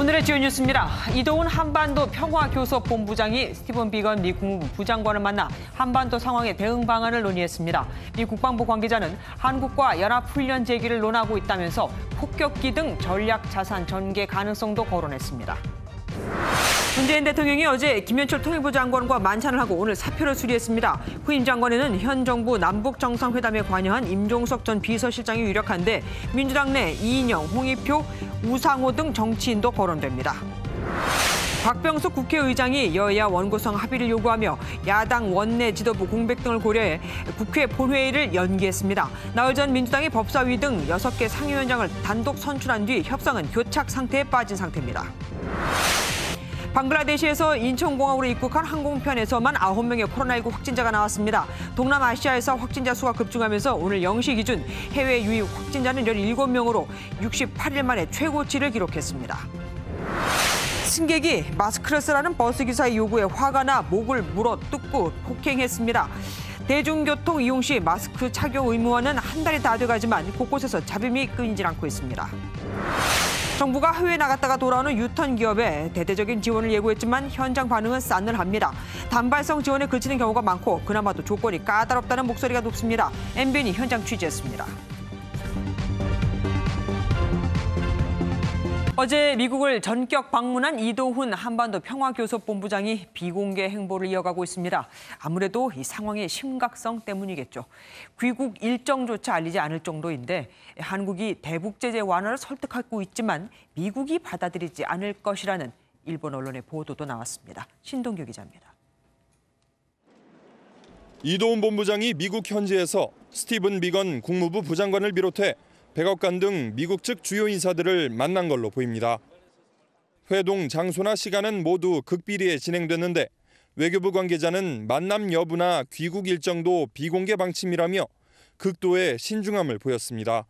오늘의 주요 뉴스입니다. 이도훈 한반도 평화교섭본부장이 스티븐 비건 미 국무부 부장관을 만나 한반도 상황의 대응 방안을 논의했습니다. 미 국방부 관계자는 한국과 연합훈련 제기를 논하고 있다면서 폭격기 등 전략 자산 전개 가능성도 거론했습니다. 문재인 대통령이 어제 김현철 통일부 장관과 만찬을 하고 오늘 사표를 수리했습니다. 후임 장관에는 현 정부 남북 정상회담에 관여한 임종석 전 비서실장이 유력한데 민주당 내 이인영, 홍익표, 우상호 등 정치인도 거론됩니다. 박병석 국회의장이 여야 원구성 합의를 요구하며 야당 원내 지도부 공백 등을 고려해 국회 본회의를 연기했습니다. 나흘 전 민주당이 법사위 등 6개 상임위원장을 단독 선출한 뒤 협상은 교착 상태에 빠진 상태입니다. 방글라데시에서 인천공항으로 입국한 항공편에서만 9명의 코로나19 확진자가 나왔습니다. 동남아시아에서 확진자 수가 급증하면서 오늘 0시 기준 해외 유입 확진자는 17명으로 68일 만에 최고치를 기록했습니다. 승객이 마스크를 쓰라는 버스기사의 요구에 화가 나 목을 물어 뜯고 폭행했습니다. 대중교통 이용 시 마스크 착용 의무화는 한 달이 다 돼가지만 곳곳에서 잡음이 끊이질 않고 있습니다. 정부가 해외 나갔다가 돌아오는 유턴 기업에 대대적인 지원을 예고했지만 현장 반응은 싸늘합니다. 단발성 지원에 그치는 경우가 많고 그나마도 조건이 까다롭다는 목소리가 높습니다. MBN이 현장 취재했습니다. 어제 미국을 전격 방문한 이도훈 한반도 평화교섭본부장이 비공개 행보를 이어가고 있습니다. 아무래도 이 상황의 심각성 때문이겠죠. 귀국 일정조차 알리지 않을 정도인데 한국이 대북 제재 완화를 설득하고 있지만 미국이 받아들이지 않을 것이라는 일본 언론의 보도도 나왔습니다. 신동규 기자입니다. 이도훈 본부장이 미국 현지에서 스티븐 비건 국무부 부장관을 비롯해 백악관 등 미국 측 주요 인사들을 만난 걸로 보입니다. 회동 장소나 시간은 모두 극비리에 진행됐는데 외교부 관계자는 만남 여부나 귀국 일정도 비공개 방침이라며 극도의 신중함을 보였습니다.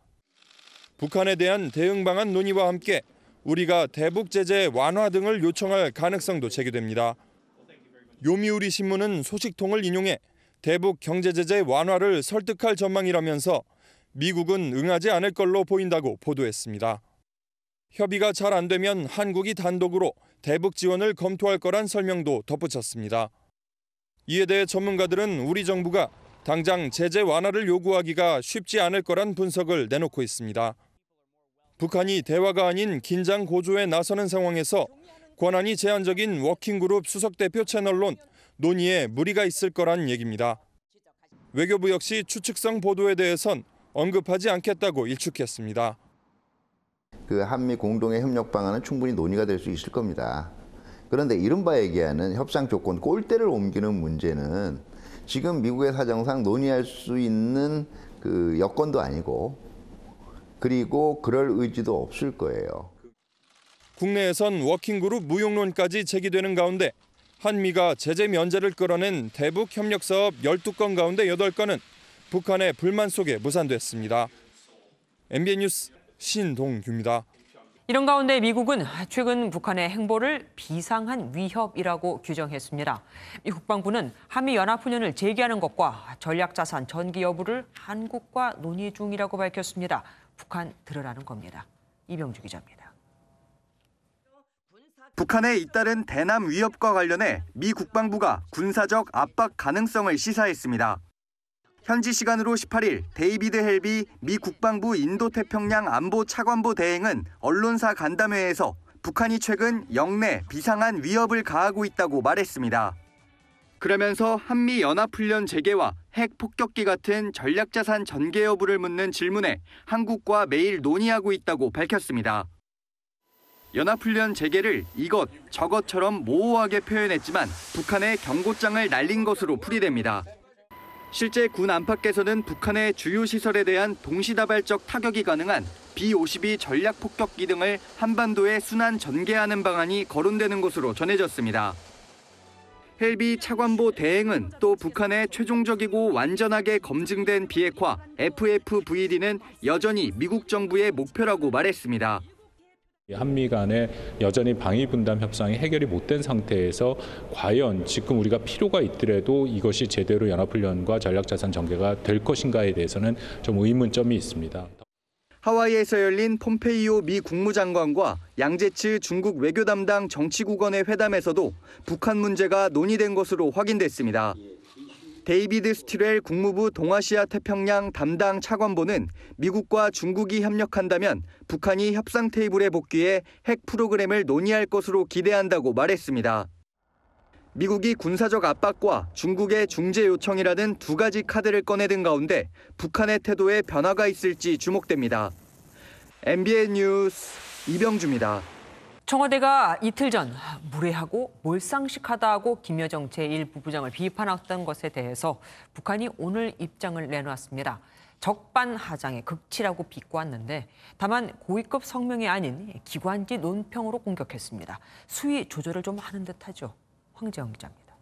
북한에 대한 대응 방안 논의와 함께 우리가 대북 제재 완화 등을 요청할 가능성도 제기됩니다. 요미우리 신문은 소식통을 인용해 대북 경제 제재 완화를 설득할 전망이라면서 미국은 응하지 않을 걸로 보인다고 보도했습니다. 협의가 잘 안 되면 한국이 단독으로 대북 지원을 검토할 거란 설명도 덧붙였습니다. 이에 대해 전문가들은 우리 정부가 당장 제재 완화를 요구하기가 쉽지 않을 거란 분석을 내놓고 있습니다. 북한이 대화가 아닌 긴장 고조에 나서는 상황에서 권한이 제한적인 워킹그룹 수석대표 채널론 논의에 무리가 있을 거란 얘기입니다. 외교부 역시 추측성 보도에 대해선 언급하지 않겠다고 일축했습니다. 그 한미 공동의 협력 방안은 충분히 논의가 될 수 있을 겁니다. 그런데 이른바 얘기하는 협상 조건 꼴대를 옮기는 문제는 지금 미국의 사정상 논의할 수 있는 그 여건도 아니고 그리고 그럴 의지도 없을 거예요. 국내에선 워킹그룹 무용론까지 제기되는 가운데 한미가 제재 면제를 끌어낸 대북 협력 사업 12건 가운데 8건은 북한의 불만 속에 무산됐습니다. MBN 뉴스 신동규입니다. 이런 가운데 미국은 최근 북한의 행보를 비상한 위협이라고 규정했습니다. 미 국방부는 한미 연합훈련을 재개하는 것과 전략자산 전개 여부를 한국과 논의 중이라고 밝혔습니다. 북한 들으라는 겁니다. 이병주 기자입니다. 북한의 잇따른 대남 위협과 관련해 미 국방부가 군사적 압박 가능성을 시사했습니다. 현지 시간으로 18일 데이비드 헬비 미 국방부 인도태평양 안보 차관보 대행은 언론사 간담회에서 북한이 최근 영내 비상한 위협을 가하고 있다고 말했습니다. 그러면서 한미 연합훈련 재개와 핵 폭격기 같은 전략자산 전개 여부를 묻는 질문에 한국과 매일 논의하고 있다고 밝혔습니다. 연합훈련 재개를 이것 저것처럼 모호하게 표현했지만 북한의 경고장을 날린 것으로 풀이됩니다. 실제 군 안팎에서는 북한의 주요 시설에 대한 동시다발적 타격이 가능한 B-52 전략 폭격기 등을 한반도에 순환 전개하는 방안이 거론되는 것으로 전해졌습니다. 헬비 차관보 대행은 또 북한의 최종적이고 완전하게 검증된 비핵화 FFVD는 여전히 미국 정부의 목표라고 말했습니다. 한미 간에 여전히 방위 분담 협상이 해결이 못된 상태에서 과연 지금 우리가 필요가 있더라도 이것이 제대로 연합훈련과 전략자산 전개가 될 것인가에 대해서는 좀 의문점이 있습니다. 하와이에서 열린 폼페이오 미 국무장관과 양제츠 중국 외교 담당 정치국원의 회담에서도 북한 문제가 논의된 것으로 확인됐습니다. 데이비드 스틸웰 국무부 동아시아 태평양 담당 차관보는 미국과 중국이 협력한다면 북한이 협상 테이블에 복귀해 핵 프로그램을 논의할 것으로 기대한다고 말했습니다. 미국이 군사적 압박과 중국의 중재 요청이라는 두 가지 카드를 꺼내든 가운데 북한의 태도에 변화가 있을지 주목됩니다. MBN 뉴스 이병주입니다. 청와대가 이틀 전 무례하고 몰상식하다고 김여정 제1부부장을 비판했던 것에 대해서 북한이 오늘 입장을 내놓았습니다. 적반하장의 극치라고 비꼬았는데 다만 고위급 성명이 아닌 기관지 논평으로 공격했습니다. 수위 조절을 좀 하는 듯하죠. 황재영 기자입니다.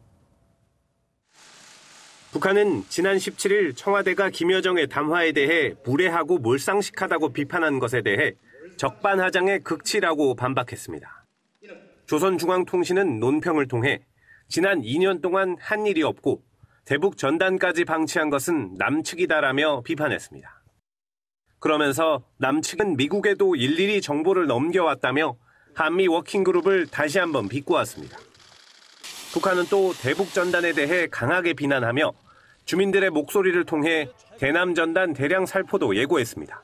북한은 지난 17일 청와대가 김여정의 담화에 대해 무례하고 몰상식하다고 비판한 것에 대해 적반하장의 극치라고 반박했습니다. 조선중앙통신은 논평을 통해 지난 2년 동안 한 일이 없고 대북 전단까지 방치한 것은 남측이다라며 비판했습니다. 그러면서 남측은 미국에도 일일이 정보를 넘겨왔다며 한미 워킹그룹을 다시 한번 비꼬았습니다. 북한은 또 대북 전단에 대해 강하게 비난하며 주민들의 목소리를 통해 대남 전단 대량 살포도 예고했습니다.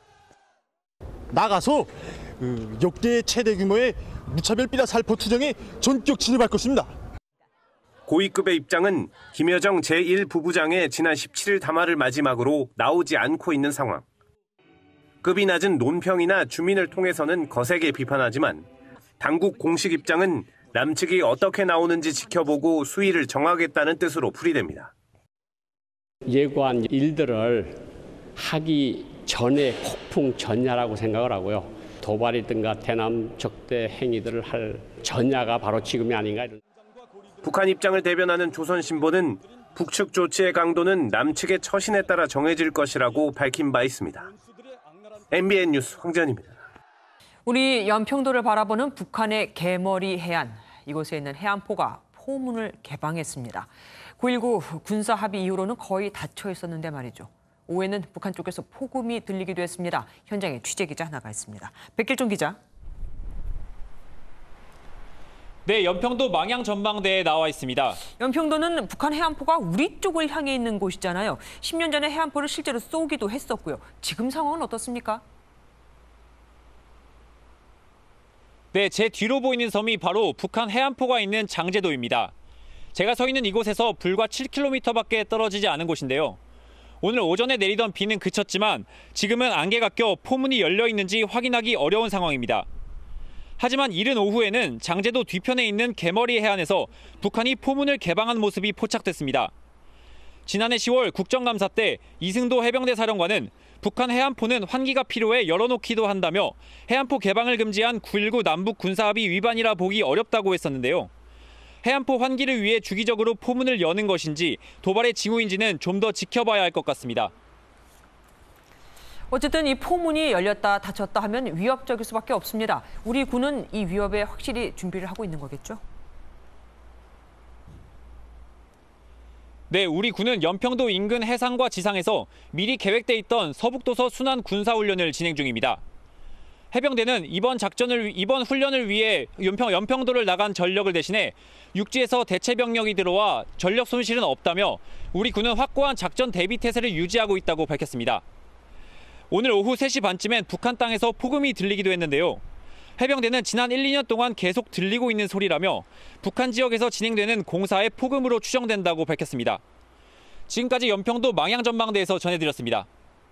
나가서 역대 최대 규모의 무차별 비라 살포 투정에 전격 진입할 것입니다. 고위급의 입장은 김여정 제1부부장의 지난 17일 담화를 마지막으로 나오지 않고 있는 상황. 급이 낮은 논평이나 주민을 통해서는 거세게 비판하지만 당국 공식 입장은 남측이 어떻게 나오는지 지켜보고 수위를 정하겠다는 뜻으로 풀이됩니다. 예고한 일들을 하기 전에 폭풍 전야라고 생각을 하고요. 도발이든가 대남 적대 행위들을 할 전야가 바로 지금이 아닌가. 북한 입장을 대변하는 조선신보는 북측 조치의 강도는 남측의 처신에 따라 정해질 것이라고 밝힌 바 있습니다. MBN 뉴스 황재현입니다. 우리 연평도를 바라보는 북한의 개머리 해안. 이곳에 있는 해안포가 포문을 개방했습니다. 9.19 군사 합의 이후로는 거의 닫혀 있었는데 말이죠. 오후에는 북한 쪽에서 폭음이 들리기도 했습니다. 현장에 취재기자 나가 있습니다. 백길종 기자. 네, 연평도 망양 전망대에 나와 있습니다. 연평도는 북한 해안포가 우리 쪽을 향해 있는 곳이잖아요. 10년 전에 해안포를 실제로 쏘기도 했었고요. 지금 상황은 어떻습니까? 네, 제 뒤로 보이는 섬이 바로 북한 해안포가 있는 장제도입니다. 제가 서 있는 이곳에서 불과 7km밖에 떨어지지 않은 곳인데요. 오늘 오전에 내리던 비는 그쳤지만 지금은 안개가 껴 포문이 열려 있는지 확인하기 어려운 상황입니다. 하지만 이른 오후에는 장제도 뒤편에 있는 개머리 해안에서 북한이 포문을 개방한 모습이 포착됐습니다. 지난해 10월 국정감사 때 이승도 해병대 사령관은 북한 해안포는 환기가 필요해 열어놓기도 한다며 해안포 개방을 금지한 9.19 남북 군사합의 위반이라 보기 어렵다고 했었는데요. 해안포 환기를 위해 주기적으로 포문을 여는 것인지 도발의 징후인지는 좀 더 지켜봐야 할 것 같습니다. 어쨌든 이 포문이 열렸다 닫혔다 하면 위협적일 수밖에 없습니다. 우리 군은 이 위협에 확실히 준비를 하고 있는 거겠죠? 네, 우리 군은 연평도 인근 해상과 지상에서 미리 계획돼 있던 서북도서 순환 군사훈련을 진행 중입니다. 해병대는 이번 훈련을 위해 연평도를 나간 전력을 대신해 육지에서 대체 병력이 들어와 전력 손실은 없다며 우리 군은 확고한 작전 대비 태세를 유지하고 있다고 밝혔습니다. 오늘 오후 3시 반쯤엔 북한 땅에서 폭음이 들리기도 했는데요. 해병대는 지난 1, 2년 동안 계속 들리고 있는 소리라며 북한 지역에서 진행되는 공사의 폭음으로 추정된다고 밝혔습니다. 지금까지 연평도 망양 전망대에서 전해드렸습니다.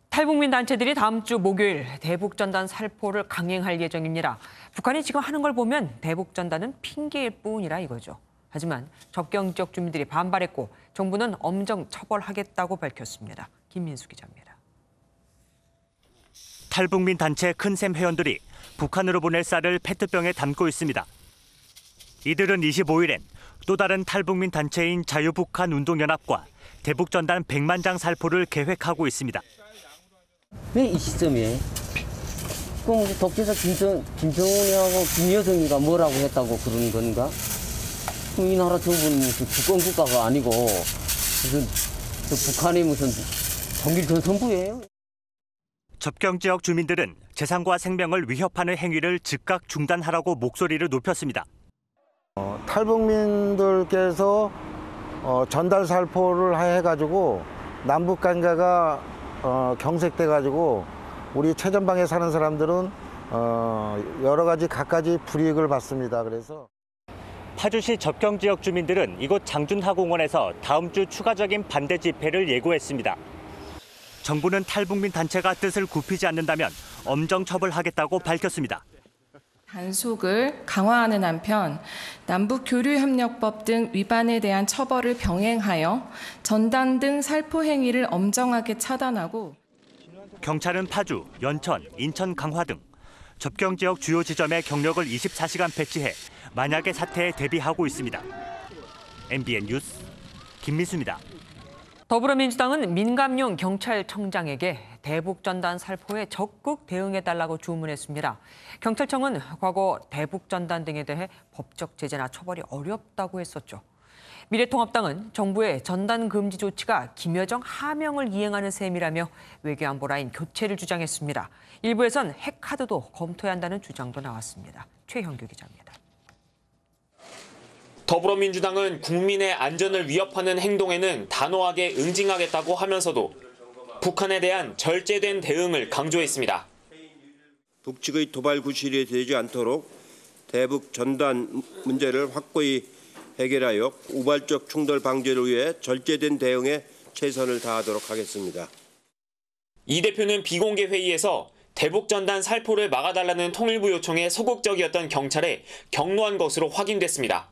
탈북민 단체들이 다음 주 목요일 대북전단 살포를 강행할 예정입니다. 북한이 지금 하는 걸 보면 대북전단은 핑계일 뿐이라 이거죠. 하지만 접경 지역 주민들이 반발했고 정부는 엄정 처벌하겠다고 밝혔습니다. 김민수 기자입니다. 탈북민 단체 큰샘 회원들이 북한으로 보낼 쌀을 페트병에 담고 있습니다. 이들은 25일엔 또 다른 탈북민 단체인 자유북한 운동연합과 대북전단 100만 장 살포를 계획하고 있습니다. 왜 이 시점에? 그럼 독재자 김정은이하고 김여정이가 뭐라고 했다고 그러는 건가? 그럼 이 나라 정부는 무슨 주권 국가가 아니고 무슨 북한이 무슨 정길 전선부예요? 접경 지역 주민들은 재산과 생명을 위협하는 행위를 즉각 중단하라고 목소리를 높였습니다. 탈북민들께서 전달 살포를 해가지고 남북 관계가 경색돼가지고 우리 최전방에 사는 사람들은 여러 가지 갖가지 불이익을 받습니다. 그래서 파주시 접경 지역 주민들은 이곳 장준하공원에서 다음 주 추가적인 반대 집회를 예고했습니다. 정부는 탈북민 단체가 뜻을 굽히지 않는다면 엄정 처벌하겠다고 밝혔습니다. 단속을 강화하는 한편 남북교류협력법 등 위반에 대한 처벌을 병행하여 전단 등 살포 행위를 엄정하게 차단하고 경찰은 파주, 연천, 인천, 강화 등 접경 지역 주요 지점에 경력을 24시간 배치해 만약의 사태에 대비하고 있습니다. MBN 뉴스 김민수입니다. 더불어민주당은 민감용 경찰청장에게 대북전단 살포에 적극 대응해달라고 주문했습니다. 경찰청은 과거 대북전단 등에 대해 법적 제재나 처벌이 어렵다고 했었죠. 미래통합당은 정부의 전단 금지 조치가 김여정 하명을 이행하는 셈이라며 외교안보 라인 교체를 주장했습니다. 일부에선 핵카드도 검토해야 한다는 주장도 나왔습니다. 최형규 기자입니다. 더불어민주당은 국민의 안전을 위협하는 행동에는 단호하게 응징하겠다고 하면서도 북한에 대한 절제된 대응을 강조했습니다. 북측의 도발 구실이 되지 않도록 대북 전단 문제를 확고히 해결하여 우발적 충돌 방지를 위해 절제된 대응에 최선을 다하도록 하겠습니다. 이 대표는 비공개 회의에서 대북 전단 살포를 막아달라는 통일부 요청에 소극적이었던 경찰에 격노한 것으로 확인됐습니다.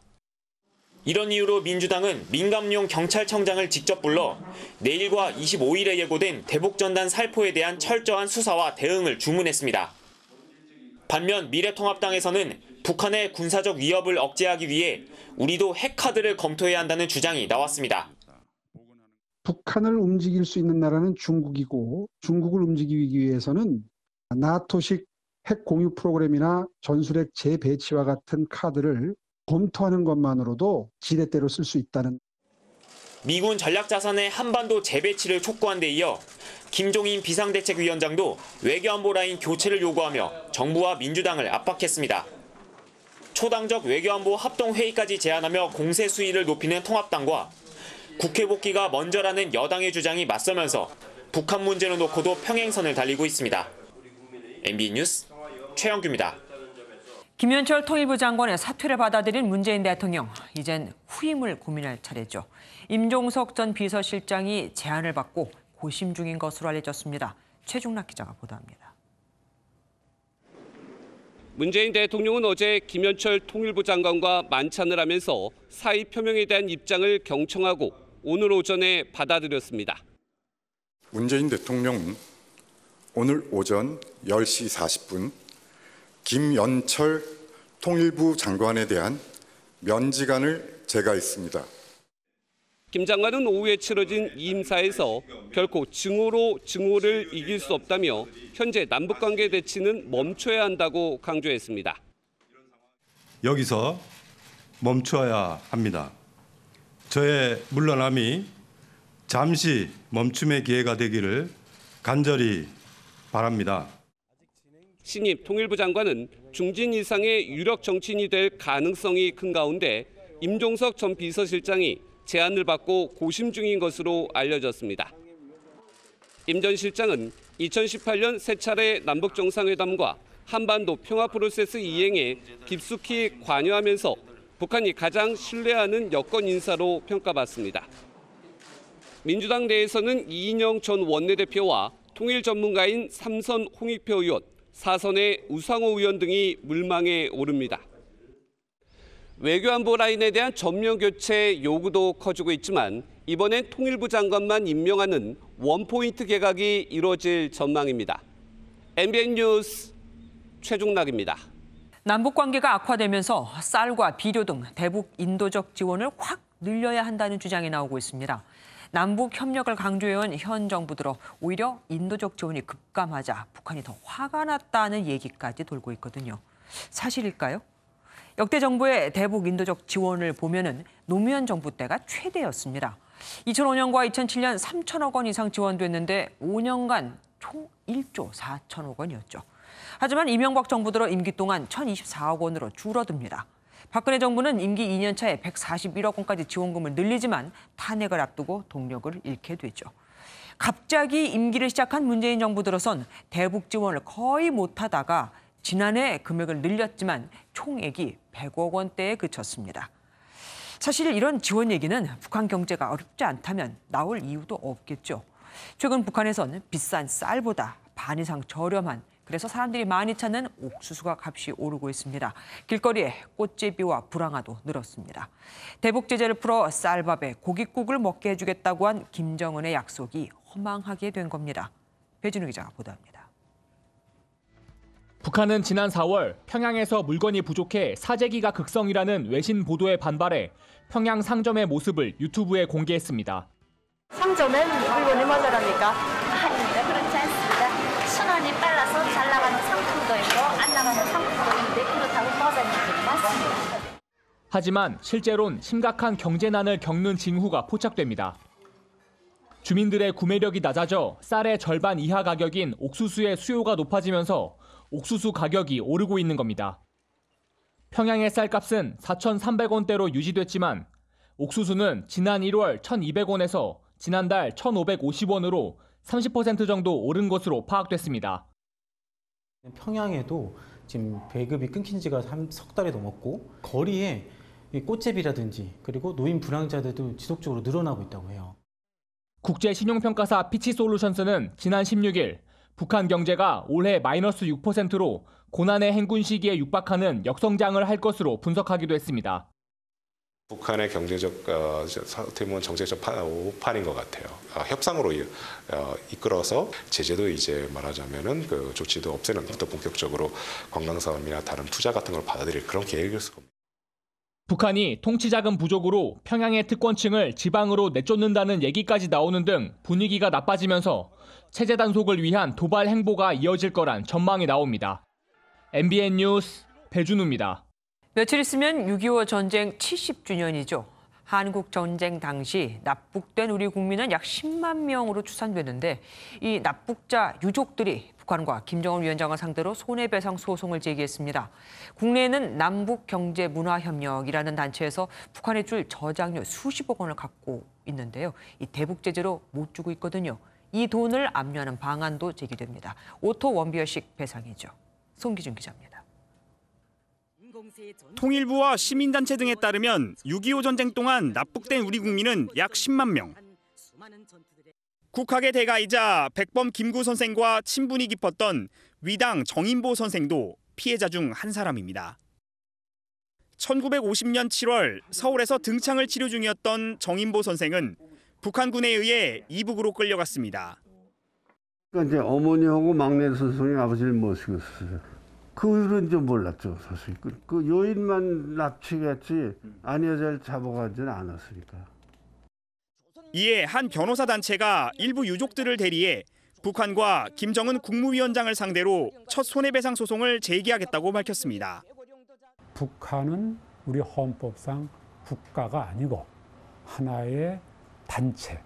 이런 이유로 민주당은 민감용 경찰청장을 직접 불러 내일과 25일에 예고된 대북전단 살포에 대한 철저한 수사와 대응을 주문했습니다. 반면 미래통합당에서는 북한의 군사적 위협을 억제하기 위해 우리도 핵카드를 검토해야 한다는 주장이 나왔습니다. 북한을 움직일 수 있는 나라는 중국이고 중국을 움직이기 위해서는 나토식 핵 공유 프로그램이나 전술핵 재배치와 같은 카드를 검토하는 것만으로도 지렛대로 쓸 수 있다는. 미군 전략자산의 한반도 재배치를 촉구한 데 이어 김종인 비상대책위원장도 외교안보 라인 교체를 요구하며 정부와 민주당을 압박했습니다. 초당적 외교안보 합동회의까지 제안하며 공세 수위를 높이는 통합당과 국회 복귀가 먼저라는 여당의 주장이 맞서면서 북한 문제를 놓고도 평행선을 달리고 있습니다. MBN 뉴스 최영규입니다. 김현철 통일부 장관의 사퇴를 받아들인 문재인 대통령, 이젠 후임을 고민할 차례죠. 임종석 전 비서실장이 제안을 받고 고심 중인 것으로 알려졌습니다. 최중락 기자가 보도합니다. 문재인 대통령은 어제 김현철 통일부 장관과 만찬을 하면서 사의 표명에 대한 입장을 경청하고 오늘 오전에 받아들였습니다. 문재인 대통령은 오늘 오전 10시 40분 김연철 통일부 장관에 대한 면직안을 제거했습니다. 김 장관은 오후에 치러진 임사에서 결코 증오를 이길 수 없다며 현재 남북관계 대치는 멈춰야 한다고 강조했습니다. 여기서 멈춰야 합니다. 저의 물러남이 잠시 멈춤의 기회가 되기를 간절히 바랍니다. 신입 통일부 장관은 중진 이상의 유력 정치인이 될 가능성이 큰 가운데 임종석 전 비서실장이 제안을 받고 고심 중인 것으로 알려졌습니다. 임 전 실장은 2018년 세 차례 남북 정상회담과 한반도 평화 프로세스 이행에 깊숙이 관여하면서 북한이 가장 신뢰하는 여권 인사로 평가받습니다. 민주당 내에서는 이인영 전 원내대표와 통일 전문가인 3선 홍익표 의원, 4선의 우상호 의원 등이 물망에 오릅니다. 외교안보 라인에 대한 전면 교체 요구도 커지고 있지만 이번엔 통일부 장관만 임명하는 원포인트 개각이 이루어질 전망입니다. MBN 뉴스 최중락입니다. 남북 관계가 악화되면서 쌀과 비료 등 대북 인도적 지원을 확 늘려야 한다는 주장이 나오고 있습니다. 남북 협력을 강조해온 현 정부 들어 오히려 인도적 지원이 급감하자 북한이 더 화가 났다는 얘기까지 돌고 있거든요. 사실일까요? 역대 정부의 대북 인도적 지원을 보면은 노무현 정부 때가 최대였습니다. 2005년과 2007년 3천억 원 이상 지원됐는데 5년간 총 1조 4천억 원이었죠. 하지만 이명박 정부 들어 임기 동안 1,024억 원으로 줄어듭니다. 박근혜 정부는 임기 2년 차에 141억 원까지 지원금을 늘리지만 탄핵을 앞두고 동력을 잃게 되죠. 갑자기 임기를 시작한 문재인 정부 들어선 대북 지원을 거의 못하다가 지난해 금액을 늘렸지만 총액이 100억 원대에 그쳤습니다. 사실 이런 지원 얘기는 북한 경제가 어렵지 않다면 나올 이유도 없겠죠. 최근 북한에선 비싼 쌀보다 반 이상 저렴한, 그래서 사람들이 많이 찾는 옥수수가 값이 오르고 있습니다. 길거리에 꽃제비와 불황아도 늘었습니다. 대북 제재를 풀어 쌀밥에 고깃국을 먹게 해주겠다고 한 김정은의 약속이 허망하게 된 겁니다. 배진우 기자가 보도합니다. 북한은 지난 4월 평양에서 물건이 부족해 사재기가 극성이라는 외신 보도에 반발해 평양 상점의 모습을 유튜브에 공개했습니다. 상점엔 물건이 모자랍니까? 아닙니다. 그렇지 않습니다. 순환이 빨라서 잘 나가는 상품도 있고 안 나가는 상품도 있는데 그렇다고 모자란 게 맞습니다. 하지만 실제론 심각한 경제난을 겪는 징후가 포착됩니다. 주민들의 구매력이 낮아져 쌀의 절반 이하 가격인 옥수수의 수요가 높아지면서 옥수수 가격이 오르고 있는 겁니다. 평양의 쌀값은 4,300원대로 유지됐지만 옥수수는 지난 1월 1,200원에서 지난달 1,550원으로 30% 정도 오른 것으로 파악됐습니다. 평양에도 지금 배급이 끊긴 지가 석 달이 넘었고 거리에 꽃제비라든지 그리고 노인 불황자들도 지속적으로 늘어나고 있다고 해요. 국제신용평가사 피치솔루션스는 지난 16일 북한 경제가 올해 마이너스 6%로 고난의 행군 시기에 육박하는 역성장을 할 것으로 분석하기도 했습니다. 북한의 경제적 어떻게 보면 정책적 오판인 것 같아요. 협상으로 이끌어서 제재도 이제 말하자면은 그 조치도 없애는 또 본격적으로 관광 사업이나 다른 투자 같은 걸 받아들일 그런 계획이었을 겁니다. 북한이 통치자금 부족으로 평양의 특권층을 지방으로 내쫓는다는 얘기까지 나오는 등 분위기가 나빠지면서 체제 단속을 위한 도발 행보가 이어질 거란 전망이 나옵니다. MBN 뉴스 배준우입니다. 며칠 있으면 6.25 전쟁 70주년이죠. 한국 전쟁 당시 납북된 우리 국민은 약 10만 명으로 추산되는데 이 납북자 유족들이 북한과 김정은 위원장을 상대로 손해배상 소송을 제기했습니다. 국내에는 남북경제문화협력이라는 단체에서 북한에 줄 저장료 수십억 원을 갖고 있는데요. 이 대북 제재로 못 주고 있거든요. 이 돈을 압류하는 방안도 제기됩니다. 오토 원비어식 배상이죠. 송기준 기자입니다. 통일부와 시민단체 등에 따르면 6.25 전쟁 동안 납북된 우리 국민은 약 10만 명. 국학의 대가이자 백범 김구 선생과 친분이 깊었던 위당 정인보 선생도 피해자 중 한 사람입니다. 1950년 7월 서울에서 등창을 치료 중이었던 정인보 선생은 북한군에 의해 이북으로 끌려갔습니다. 그러니까 이제 어머니하고 막내 선생이 아버지를 모시고 있었어요. 그 이유는 좀 몰랐죠, 사실. 그 요인만 납치했지 아니어잘 잡아가지는 않았으니까. 이에 한 변호사 단체가 일부 유족들을 대리해 북한과 김정은 국무위원장을 상대로 첫 손해배상 소송을 제기하겠다고 밝혔습니다. 북한은 우리 헌법상 국가가 아니고 하나의 단체,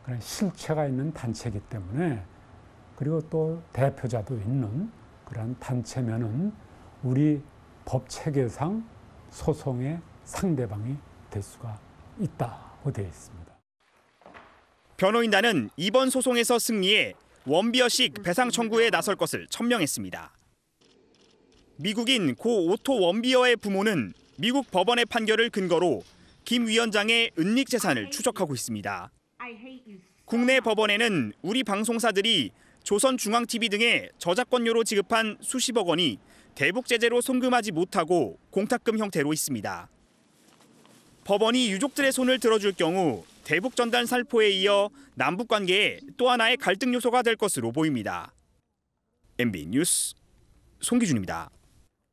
그런 실체가 있는 단체이기 때문에 그리고 또 대표자도 있는 그런 단체면은 우리 법 체계상 소송의 상대방이 될 수가 있다고 되어 있습니다. 변호인단은 이번 소송에서 승리해 원비어식 배상 청구에 나설 것을 천명했습니다. 미국인 고 오토 원비어의 부모는 미국 법원의 판결을 근거로 김 위원장의 은닉 재산을 추적하고 있습니다. 국내 법원에는 우리 방송사들이 조선중앙TV 등의 저작권료로 지급한 수십억 원이 대북 제재로 송금하지 못하고 공탁금 형태로 있습니다. 법원이 유족들의 손을 들어줄 경우 대북 전단 살포에 이어 남북 관계에 또 하나의 갈등 요소가 될 것으로 보입니다. MBN 뉴스 송기준입니다.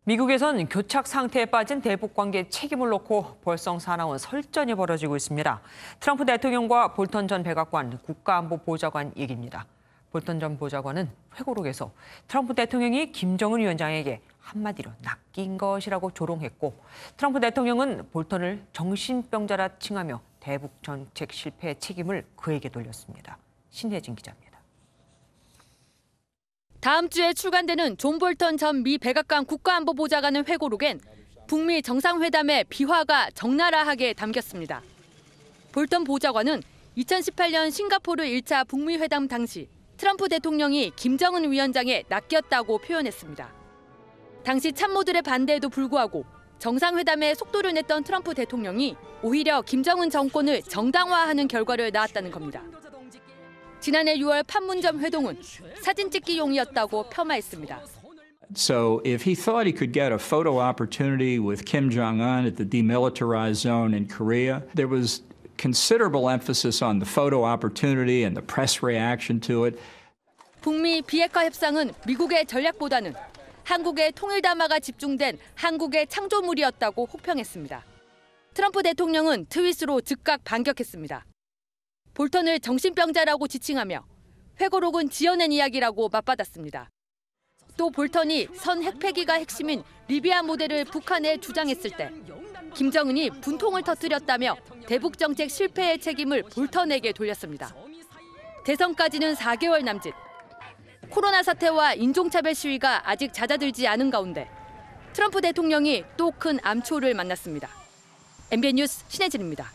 미국에선 교착 상태에 빠진 대북 관계 책임을 놓고 볼썽사나운 설전이 벌어지고 있습니다. 트럼프 대통령과 볼턴 전 백악관 국가안보보좌관 얘기입니다. 볼턴 전 보좌관은 회고록에서 트럼프 대통령이 김정은 위원장에게 한마디로 낚인 것이라고 조롱했고 트럼프 대통령은 볼턴을 정신병자라 칭하며 대북 정책 실패의 책임을 그에게 돌렸습니다. 신혜진 기자입니다. 다음 주에 출간되는 존 볼턴 전 미 백악관 국가안보보좌관의 회고록엔 북미 정상회담의 비화가 적나라하게 담겼습니다. 볼턴 보좌관은 2018년 싱가포르 1차 북미 회담 당시 트럼프 대통령이 김정은 위원장에 낚였다고 표현했습니다. 당시 참모들의 반대에도 불구하고 정상회담에 속도를 냈던 트럼프 대통령이 오히려 김정은 정권을 정당화하는 결과를 낳았다는 겁니다. 지난해 6월 판문점 회동은 사진 찍기용이었다고 폄하했습니다. So if he thought he could get a photo opportunity with Kim Jong-un at the demilitarized zone in Korea, there was considerable emphasis on the photo opportunity and the press reaction to it. 북미 비핵화 협상은 미국의 전략보다는 한국의 통일 담화가 집중된 한국의 창조물이었다고 혹평했습니다. 트럼프 대통령은 트윗으로 즉각 반격했습니다. 볼턴을 정신병자라고 지칭하며 회고록은 지어낸 이야기라고 맞받았습니다. 또 볼턴이 선 핵폐기가 핵심인 리비아 모델을 북한에 주장했을 때 김정은이 분통을 터뜨렸다며 대북 정책 실패의 책임을 볼턴에게 돌렸습니다. 대선까지는 4개월 남짓. 코로나 사태와 인종차별 시위가 아직 잦아들지 않은 가운데 트럼프 대통령이 또 큰 암초를 만났습니다. MBN 뉴스 신혜진입니다.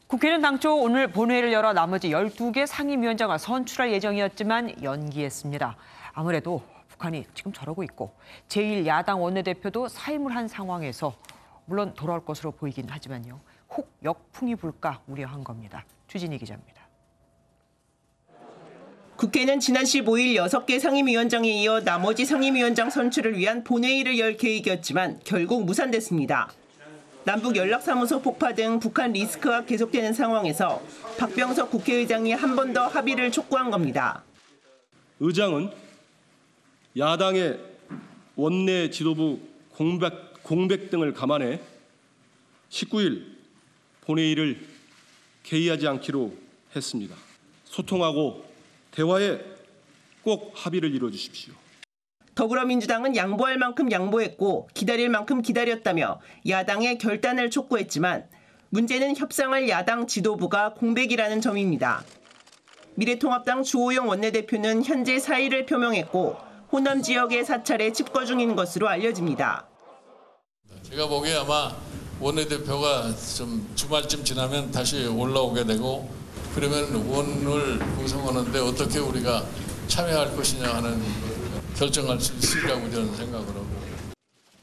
국회는 당초 오늘 본회의를 열어 나머지 12개 상임위원장을 선출할 예정이었지만 연기했습니다. 아무래도 북한이 지금 저러고 있고 제1야당 원내대표도 사임을 한 상황에서 물론 돌아올 것으로 보이긴 하지만요. 혹 역풍이 불까 우려한 겁니다. 주진희 기자입니다. 국회는 지난 15일 6개 상임위원장에 이어 나머지 상임위원장 선출을 위한 본회의를 열 계획이었지만 결국 무산됐습니다. 남북 연락사무소 폭파 등 북한 리스크가 계속되는 상황에서 박병석 국회의장이 한 번 더 합의를 촉구한 겁니다. 의장은 야당의 원내 지도부 공백 등을 감안해 19일 본회의를 개의하지 않기로 했습니다. 소통하고 대화에 꼭 합의를 이루어 주십시오. 더불어민주당은 양보할 만큼 양보했고 기다릴 만큼 기다렸다며 야당의 결단을 촉구했지만 문제는 협상할 야당 지도부가 공백이라는 점입니다. 미래통합당 주호영 원내대표는 현재 사의를 표명했고 호남 지역의 사찰에 집거 중인 것으로 알려집니다. 제가 보기에 아마 원내대표가 좀 주말쯤 지나면 다시 올라오게 되고 그러면 원을 구성하는데 어떻게 우리가 참여할 것이냐 하는 결정할 수 있으리라고 저는 생각을 하고.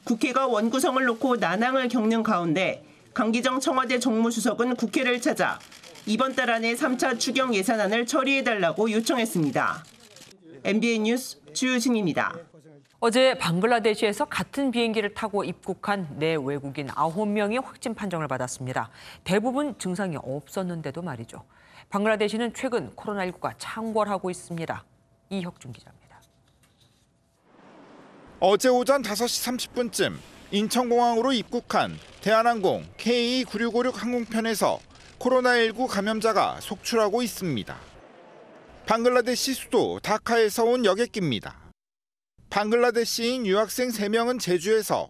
국회가 원 구성을 놓고 난항을 겪는 가운데 강기정 청와대 정무수석은 국회를 찾아 이번 달 안에 3차 추경 예산안을 처리해달라고 요청했습니다. MBN 뉴스 주유진입니다. 어제 방글라데시에서 같은 비행기를 타고 입국한 내 외국인 9명이 확진 판정을 받았습니다. 대부분 증상이 없었는데도 말이죠. 방글라데시는 최근 코로나19가 창궐하고 있습니다. 이혁준 기자입니다. 어제 오전 5시 30분쯤 인천공항으로 입국한 대한항공 KE9656 항공편에서 코로나19 감염자가 속출하고 있습니다. 방글라데시 수도 다카에서 온 여객기입니다. 방글라데시인 유학생 3명은 제주에서,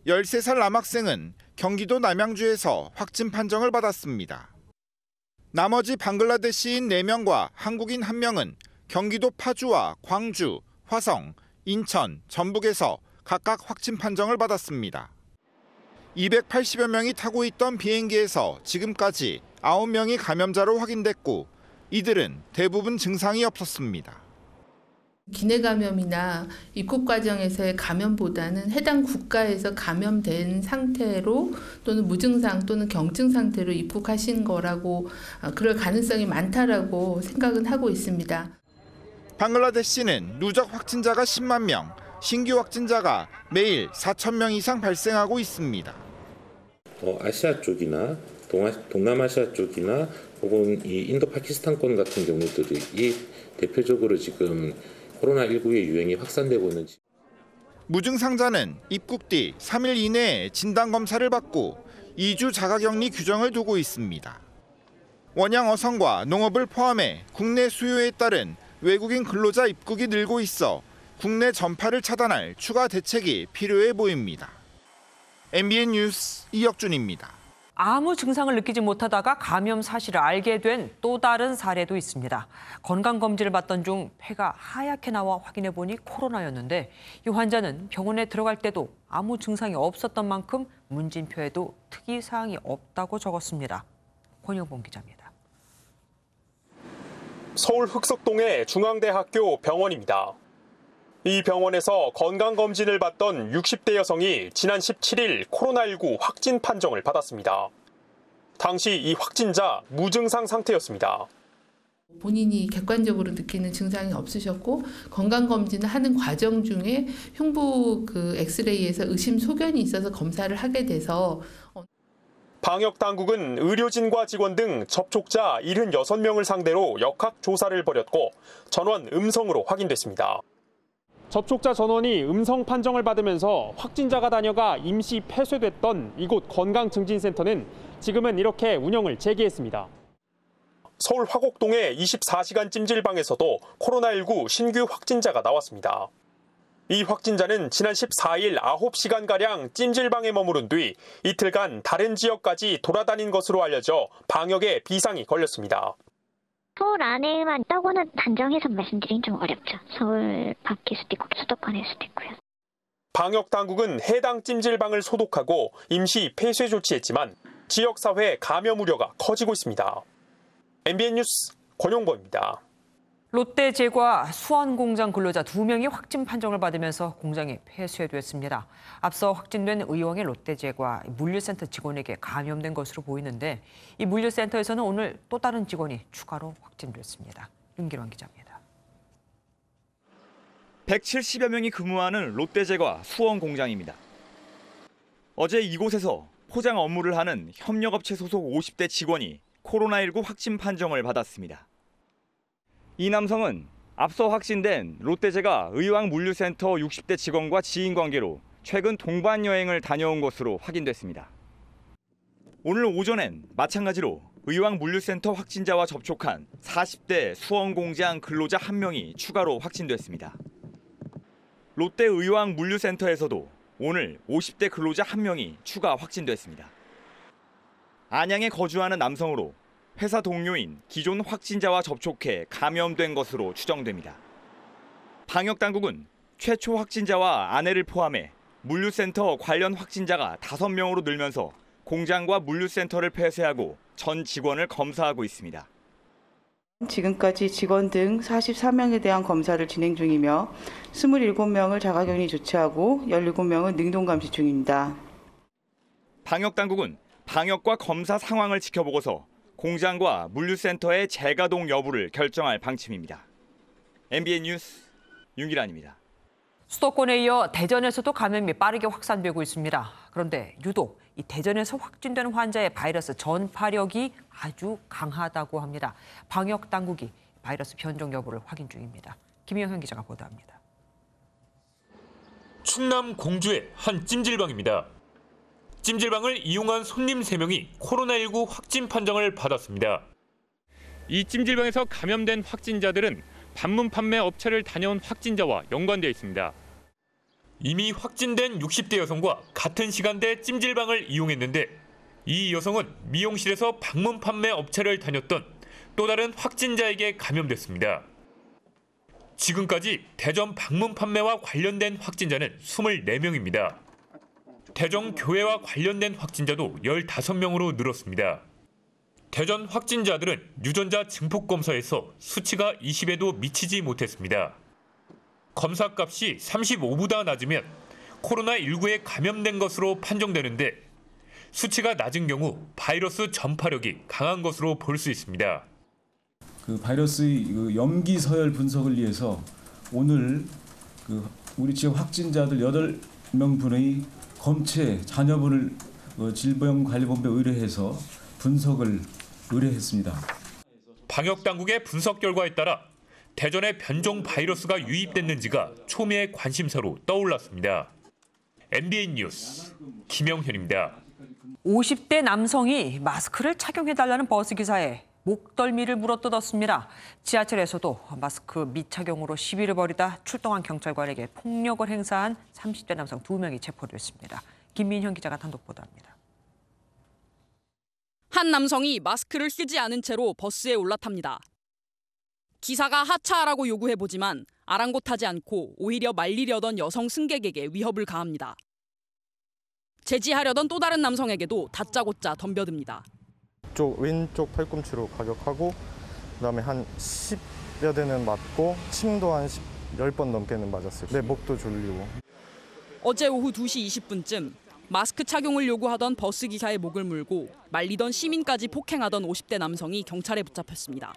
13살 남학생은 경기도 남양주에서 확진 판정을 받았습니다. 나머지 방글라데시인 4명과 한국인 1명은 경기도 파주와 광주, 화성, 인천, 전북에서 각각 확진 판정을 받았습니다. 280여 명이 타고 있던 비행기에서 지금까지 9명이 감염자로 확인됐고 이들은 대부분 증상이 없었습니다. 기내 감염이나 입국 과정에서의 감염보다는 해당 국가에서 감염된 상태로 또는 무증상 또는 경증 상태로 입국하신 거라고 그럴 가능성이 많다라고 생각은 하고 있습니다. 방글라데시는 누적 확진자가 10만 명, 신규 확진자가 매일 4천 명 이상 발생하고 있습니다. 아시아 쪽이나 동남아시아 쪽이나 혹은 이 인도 파키스탄권 같은 경우들이 대표적으로 지금 코로나19의 유행이 확산되고 있는. 무증상자는 입국 뒤 3일 이내에 진단검사를 받고 2주 자가격리 규정을 두고 있습니다. 원양 어선과 농업을 포함해 국내 수요에 따른 외국인 근로자 입국이 늘고 있어 국내 전파를 차단할 추가 대책이 필요해 보입니다. MBN 뉴스 이혁준입니다. 아무 증상을 느끼지 못하다가 감염 사실을 알게 된 또 다른 사례도 있습니다. 건강검진을 받던 중 폐가 하얗게 나와 확인해 보니 코로나였는데 이 환자는 병원에 들어갈 때도 아무 증상이 없었던 만큼 문진표에도 특이사항이 없다고 적었습니다. 권영봉 기자입니다. 서울 흑석동의 중앙대학교 병원입니다. 이 병원에서 건강검진을 받던 60대 여성이 지난 17일 코로나19 확진 판정을 받았습니다. 당시 이 확진자 무증상 상태였습니다. 본인이 객관적으로 느끼는 증상이 없으셨고 건강검진을 하는 과정 중에 흉부 엑스레이에서 의심 소견이 있어서 검사를 하게 돼서 방역당국은 의료진과 직원 등 접촉자 76명을 상대로 역학조사를 벌였고 전원 음성으로 확인됐습니다. 접촉자 전원이 음성 판정을 받으면서 확진자가 다녀가 임시 폐쇄됐던 이곳 건강증진센터는 지금은 이렇게 운영을 재개했습니다. 서울 화곡동의 24시간 찜질방에서도 코로나19 신규 확진자가 나왔습니다. 이 확진자는 지난 14일 9시간가량 찜질방에 머무른 뒤 이틀간 다른 지역까지 돌아다닌 것으로 알려져 방역에 비상이 걸렸습니다. 서울 안에만 있다고는 단정해서 말씀드리긴 좀 어렵죠. 서울 밖일 수도 있고 수도권일 수도 있고요. 방역당국은 해당 찜질방을 소독하고 임시 폐쇄 조치했지만 지역사회 감염 우려가 커지고 있습니다. MBN 뉴스 권용보입니다. 롯데제과 수원공장 근로자 2명이 확진 판정을 받으면서 공장이 폐쇄됐습니다. 앞서 확진된 의왕의 롯데제과 물류센터 직원에게 감염된 것으로 보이는데 이 물류센터에서는 오늘 또 다른 직원이 추가로 확진됐습니다. 윤기환 기자입니다. 170여 명이 근무하는 롯데제과 수원공장입니다. 어제 이곳에서 포장 업무를 하는 협력업체 소속 50대 직원이 코로나19 확진 판정을 받았습니다. 이 남성은 앞서 확진된 롯데제과 의왕 물류센터 60대 직원과 지인 관계로 최근 동반 여행을 다녀온 것으로 확인됐습니다. 오늘 오전엔 마찬가지로 의왕 물류센터 확진자와 접촉한 40대 수원공장 근로자 1명이 추가로 확진됐습니다. 롯데 의왕 물류센터에서도 오늘 50대 근로자 1명이 추가 확진됐습니다. 안양에 거주하는 남성으로 회사 동료인 기존 확진자와 접촉해 감염된 것으로 추정됩니다. 방역당국은 최초 확진자와 아내를 포함해 물류센터 관련 확진자가 5명으로 늘면서 공장과 물류센터를 폐쇄하고 전 직원을 검사하고 있습니다. 지금까지 직원 등 44명에 대한 검사를 진행 중이며 27명을 자가격리 조치하고 17명은 능동감시 중입니다. 방역당국은 방역과 검사 상황을 지켜보고서 공장과 물류센터의 재가동 여부를 결정할 방침입니다. MBN 뉴스 윤기란입니다. 수도권에 이어 대전에서도 감염이 빠르게 확산되고 있습니다. 그런데 유독 이 대전에서 확진된 환자의 바이러스 전파력이 아주 강하다고 합니다. 방역 당국이 바이러스 변종 여부를 확인 중입니다. 김영현 기자가 보도합니다. 충남 공주의 한 찜질방입니다. 찜질방을 이용한 손님 3명이 코로나19 확진 판정을 받았습니다. 이 찜질방에서 감염된 확진자들은 반문 판매 업체를 다녀온 확진자와 연관되어 있습니다. 이미 확진된 60대 여성과 같은 시간대 찜질방을 이용했는데 이 여성은 미용실에서 방문 판매 업체를 다녔던 또 다른 확진자에게 감염됐습니다. 지금까지 대전 방문 판매와 관련된 확진자는 24명입니다. 대전 교회와 관련된 확진자도 15명으로 늘었습니다. 대전 확진자들은 유전자 증폭 검사에서 수치가 20에도 미치지 못했습니다. 검사값이 35보다 낮으면 코로나19에 감염된 것으로 판정되는데 수치가 낮은 경우 바이러스 전파력이 강한 것으로 볼 수 있습니다. 그 바이러스의 염기 서열 분석을 위해서 오늘 우리 지역 확진자들 8명 분의 검체 잔여분을 질병관리본부에 의뢰해서 분석을 의뢰했습니다. 방역당국의 분석 결과에 따라 대전에 변종 바이러스가 유입됐는지가 초미의 관심사로 떠올랐습니다. MBN 뉴스 김영현입니다. 50대 남성이 마스크를 착용해달라는 버스 기사에 목덜미를 물어뜯었습니다. 지하철에서도 마스크 미착용으로 시위를 벌이다 출동한 경찰관에게 폭력을 행사한 30대 남성 2명이 체포됐습니다. 김민현 기자가 단독 보도합니다. 한 남성이 마스크를 쓰지 않은 채로 버스에 올라탑니다. 기사가 하차하라고 요구해보지만 아랑곳하지 않고 오히려 말리려던 여성 승객에게 위협을 가합니다. 제지하려던 또 다른 남성에게도 다짜고짜 덤벼듭니다. 왼쪽 팔꿈치로 가격하고 그다음에 한 10여 대는 맞고 침도 한 10번 넘게는 맞았어요. 내 목도 졸리고. 어제 오후 2시 20분쯤 마스크 착용을 요구하던 버스 기사의 목을 물고 말리던 시민까지 폭행하던 50대 남성이 경찰에 붙잡혔습니다.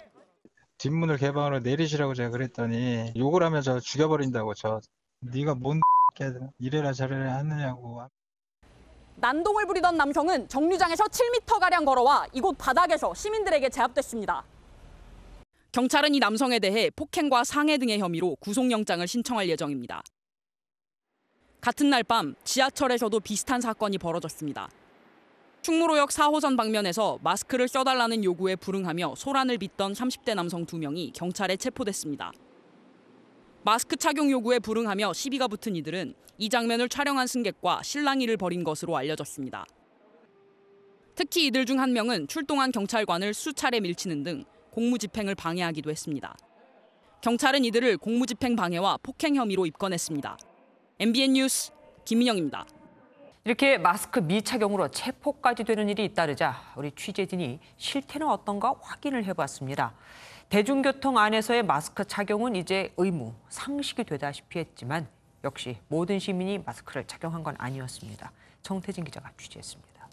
뒷문을 개방으로 내리시라고 제가 그랬더니 욕을 하면서 죽여버린다고 네가 뭔 이래라 저래라 하느냐고. 난동을 부리던 남성은 정류장에서 7m가량 걸어와 이곳 바닥에서 시민들에게 제압됐습니다. 경찰은 이 남성에 대해 폭행과 상해 등의 혐의로 구속영장을 신청할 예정입니다. 같은 날 밤 지하철에서도 비슷한 사건이 벌어졌습니다. 충무로역 4호선 방면에서 마스크를 써달라는 요구에 불응하며 소란을 빚던 30대 남성 2명이 경찰에 체포됐습니다. 마스크 착용 요구에 불응하며 시비가 붙은 이들은 이 장면을 촬영한 승객과 실랑이를 벌인 것으로 알려졌습니다. 특히 이들 중 한 명은 출동한 경찰관을 수차례 밀치는 등 공무집행을 방해하기도 했습니다. 경찰은 이들을 공무집행 방해와 폭행 혐의로 입건했습니다. MBN 뉴스 김민영입니다. 이렇게 마스크 미착용으로 체포까지 되는 일이 잇따르자 우리 취재진이 실태는 어떤가 확인을 해봤습니다. 대중교통 안에서의 마스크 착용은 이제 의무, 상식이 되다시피 했지만 역시 모든 시민이 마스크를 착용한 건 아니었습니다. 정태진 기자가 취재했습니다.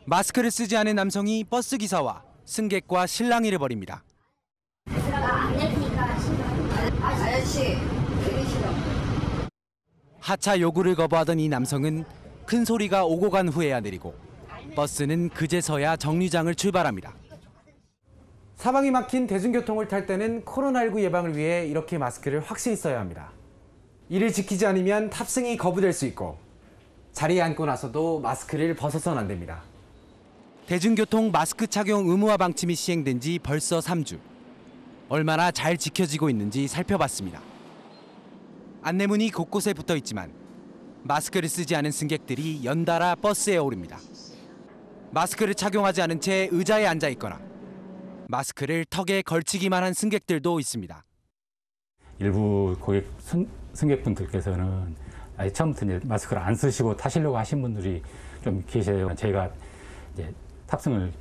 마스크를 쓰지 않은 남성이 버스 기사와 승객과 실랑이를 벌입니다. 하차 요구를 거부하던 이 남성은 큰 소리가 오고 간 후에야 내리고 버스는 그제서야 정류장을 출발합니다. 사방이 막힌 대중교통을 탈 때는 코로나19 예방을 위해 이렇게 마스크를 확실히 써야 합니다. 이를 지키지 않으면 탑승이 거부될 수 있고 자리에 앉고 나서도 마스크를 벗어서는 안 됩니다. 대중교통 마스크 착용 의무화 방침이 시행된 지 벌써 3주. 얼마나 잘 지켜지고 있는지 살펴봤습니다. 안내문이 곳곳에 붙어 있지만 마스크를 쓰지 않은 승객들이 연달아 버스에 오릅니다. 마스크를 착용하지 않은 채 의자에 앉아 있거나 마스크를 턱에 걸치기만 한 승객들도 있습니다. 일부 고객 승객분들께서는 아예 처음부터 이제 마스크를 안 쓰시고 타시려고 하신 분들이 좀 계세요. 저희가 이제 탑승을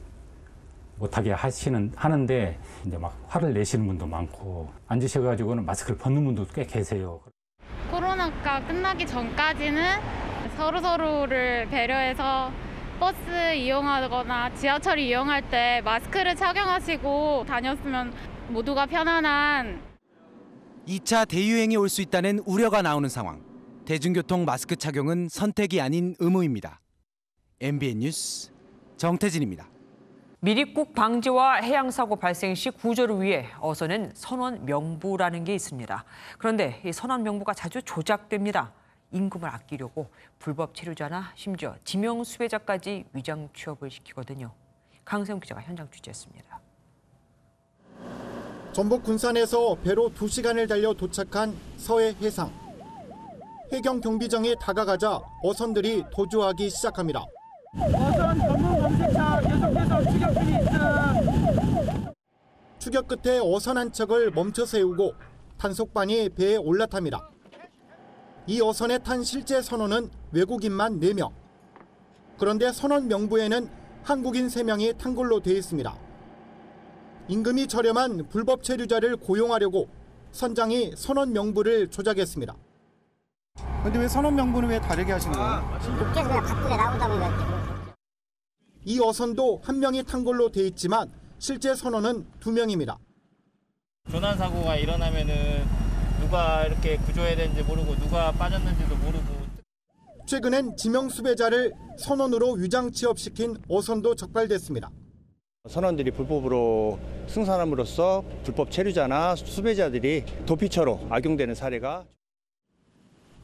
못하게 하는데 이제 막 화를 내시는 분도 많고 앉으셔가지고는 마스크를 벗는 분도 꽤 계세요. 코로나가 끝나기 전까지는 서로를 배려해서 버스 이용하거나 지하철 이용할 때 마스크를 착용하시고 다녔으면 모두가 편안한 2차 대유행이 올 수 있다는 우려가 나오는 상황. 대중교통 마스크 착용은 선택이 아닌 의무입니다. MBN 뉴스 정태진입니다. 미립국 방지와 해양사고 발생 시 구조를 위해 어선은 선원 명부라는 게 있습니다. 그런데 이 선원 명부가 자주 조작됩니다. 임금을 아끼려고 불법 체류자나 심지어 지명 수배자까지 위장 취업을 시키거든요. 강세훈 기자가 현장 취재했습니다. 전북 군산에서 배로 2시간을 달려 도착한 서해 해상. 해경 경비정이 다가가자 어선들이 도주하기 시작합니다. 어선 전문 검색차 계속해서 추격 중이 있음. 추격 끝에 어선 한 척을 멈춰 세우고 단속반이 배에 올라탑니다. 이 어선에 탄 실제 선원은 외국인만 4명. 그런데 선원 명부에는 한국인 3명이 탄 걸로 돼 있습니다. 임금이 저렴한 불법 체류자를 고용하려고 선장이 선원 명부를 조작했습니다. 근데 왜 선원 명부는 왜 다르게 하신 거예요? 국제에서 그냥 바쁘게 나오다 보니까. 이 어선도 1명이 탄 걸로 돼 있지만 실제 선원은 2명입니다. 조난 사고가 일어나면은 누가 이렇게 구조해야 되는지 모르고 누가 빠졌는지도 모르고. 최근엔 지명 수배자를 선원으로 위장 취업시킨 어선도 적발됐습니다. 선원들이 불법으로 승선함으로써 불법 체류자나 수배자들이 도피처로 악용되는 사례가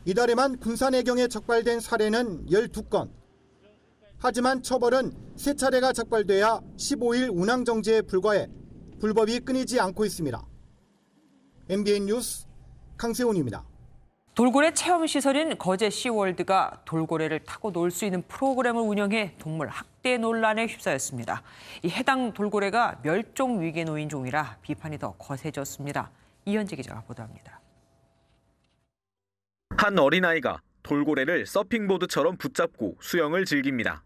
이달에만 군산해경에 적발된 사례는 12건. 하지만 처벌은 3차례가 적발돼야 15일 운항정지에 불과해 불법이 끊이지 않고 있습니다. MBN 뉴스 강세훈입니다. 돌고래 체험시설인 거제 시월드가 돌고래를 타고 놀 수 있는 프로그램을 운영해 동물 학대 논란에 휩싸였습니다. 이 해당 돌고래가 멸종 위기에 놓인 종이라 비판이 더 거세졌습니다. 이현재 기자가 보도합니다. 한 어린아이가 돌고래를 서핑보드처럼 붙잡고 수영을 즐깁니다.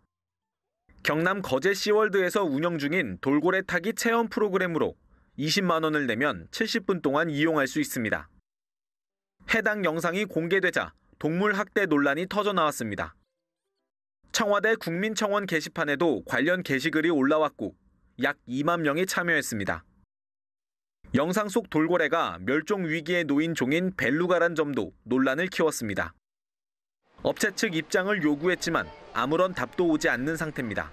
경남 거제 시월드에서 운영 중인 돌고래 타기 체험 프로그램으로 20만 원을 내면 70분 동안 이용할 수 있습니다. 해당 영상이 공개되자 동물 학대 논란이 터져나왔습니다. 청와대 국민청원 게시판에도 관련 게시글이 올라왔고 약 2만 명이 참여했습니다. 영상 속 돌고래가 멸종 위기에 놓인 종인 벨루가란 점도 논란을 키웠습니다. 업체 측 입장을 요구했지만 아무런 답도 오지 않는 상태입니다.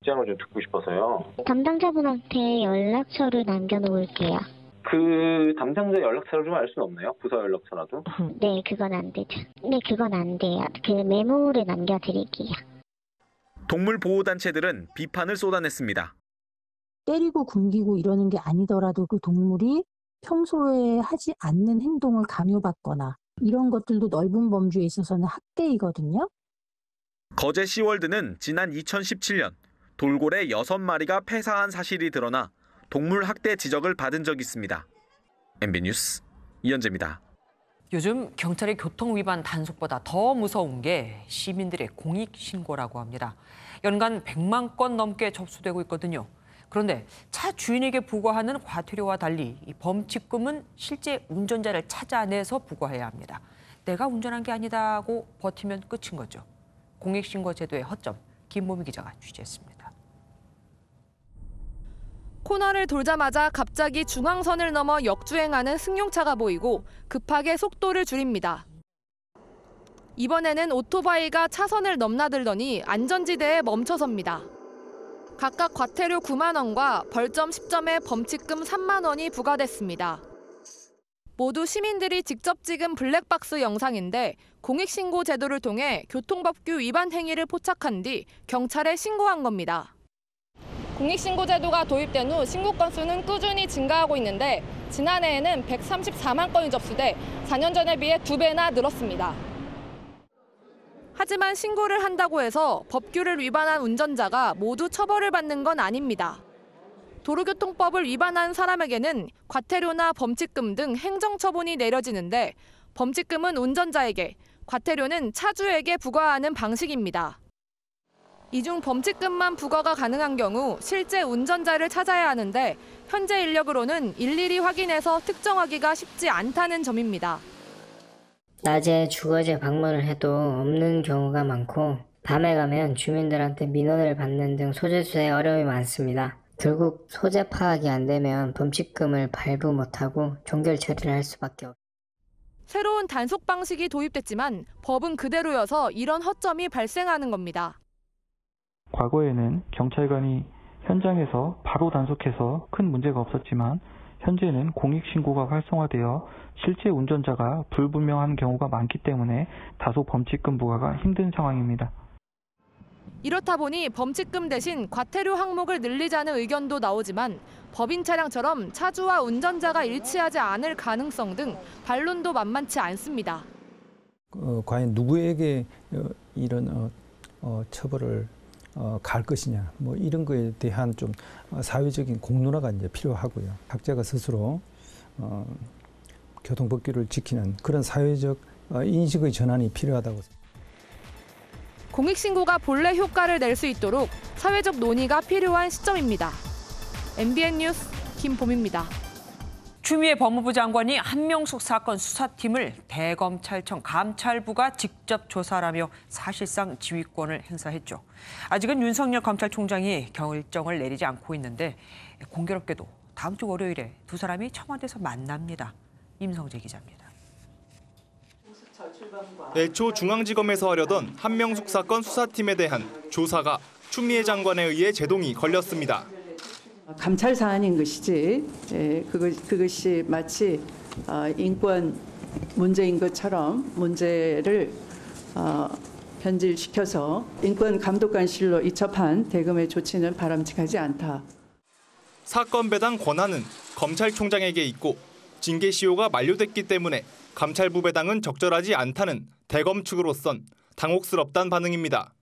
입장을 좀 듣고 싶어서요. 담당자분한테 연락처를 남겨놓을게요. 그 담당자 연락처를 좀 알 수는 없나요? 부서 연락처라도? 네, 그건 안 되죠. 네, 그건 안 돼요. 그 메모를 남겨드릴게요. 동물보호단체들은 비판을 쏟아냈습니다. 때리고 굶기고 이러는 게 아니더라도 그 동물이 평소에 하지 않는 행동을 강요받거나 이런 것들도 넓은 범주에 있어서는 학대이거든요. 거제 시월드는 지난 2017년 돌고래 6마리가 폐사한 사실이 드러나 동물 학대 지적을 받은 적이 있습니다. MB 뉴스 이현재입니다. 요즘 경찰의 교통 위반 단속보다 더 무서운 게 시민들의 공익 신고라고 합니다. 연간 100만 건 넘게 접수되고 있거든요. 그런데 차 주인에게 부과하는 과태료와 달리 이 범칙금은 실제 운전자를 찾아내서 부과해야 합니다. 내가 운전한 게 아니다고 버티면 끝인 거죠. 공익신고 제도의 허점, 김보미 기자가 취재했습니다. 코너를 돌자마자 갑자기 중앙선을 넘어 역주행하는 승용차가 보이고 급하게 속도를 줄입니다. 이번에는 오토바이가 차선을 넘나들더니 안전지대에 멈춰섭니다. 각각 과태료 9만 원과 벌점 10점에 범칙금 3만 원이 부과됐습니다. 모두 시민들이 직접 찍은 블랙박스 영상인데 공익신고 제도를 통해 교통법규 위반 행위를 포착한 뒤 경찰에 신고한 겁니다. 공익신고 제도가 도입된 후 신고 건수는 꾸준히 증가하고 있는데 지난해에는 134만 건이 접수돼 4년 전에 비해 2배나 늘었습니다. 하지만 신고를 한다고 해서 법규를 위반한 운전자가 모두 처벌을 받는 건 아닙니다. 도로교통법을 위반한 사람에게는 과태료나 범칙금 등 행정처분이 내려지는데 범칙금은 운전자에게, 과태료는 차주에게 부과하는 방식입니다. 이 중 범칙금만 부과가 가능한 경우 실제 운전자를 찾아야 하는데 현재 인력으로는 일일이 확인해서 특정하기가 쉽지 않다는 점입니다. 낮에 주거지에 방문을 해도 없는 경우가 많고 밤에 가면 주민들한테 민원을 받는 등 소재 수사에 어려움이 많습니다. 결국 소재 파악이 안 되면 범칙금을 발부 못하고 종결 처리를 할 수밖에 없습니다. 새로운 단속 방식이 도입됐지만 법은 그대로여서 이런 허점이 발생하는 겁니다. 과거에는 경찰관이 현장에서 바로 단속해서 큰 문제가 없었지만 현재는 공익신고가 활성화되어 실제 운전자가 불분명한 경우가 많기 때문에 다소 범칙금 부과가 힘든 상황입니다. 이렇다 보니 범칙금 대신 과태료 항목을 늘리자는 의견도 나오지만 법인 차량처럼 차주와 운전자가 일치하지 않을 가능성 등 반론도 만만치 않습니다. 과연 누구에게 이런 처벌을 갈 것이냐, 뭐 이런 거에 대한 좀 사회적인 공론화가 이제 필요하고요. 각자가 스스로 교통법규를 지키는 그런 사회적 인식의 전환이 필요하다고 생각합니다. 공익신고가 본래 효과를 낼 수 있도록 사회적 논의가 필요한 시점입니다. MBN 뉴스 김봄입니다. 추미애 법무부 장관이 한명숙 사건 수사팀을 대검찰청 감찰부가 직접 조사하며 사실상 지휘권을 행사했죠. 아직은 윤석열 검찰총장이 결정을 내리지 않고 있는데 공교롭게도 다음 주 월요일에 두 사람이 청와대에서 만납니다. 임성재 기자입니다. 애초 중앙지검에서 하려던 한명숙 사건 수사팀에 대한 조사가 추미애 장관에 의해 제동이 걸렸습니다. 감찰 사안인 것이지 그것이 마치 인권 문제인 것처럼 문제를 변질시켜서 인권감독관실로 이첩한 대검의 조치는 바람직하지 않다. 사건 배당 권한은 검찰총장에게 있고 징계 시효가 만료됐기 때문에 감찰부 배당은 적절하지 않다는 대검 측으로선 당혹스럽다는 반응입니다.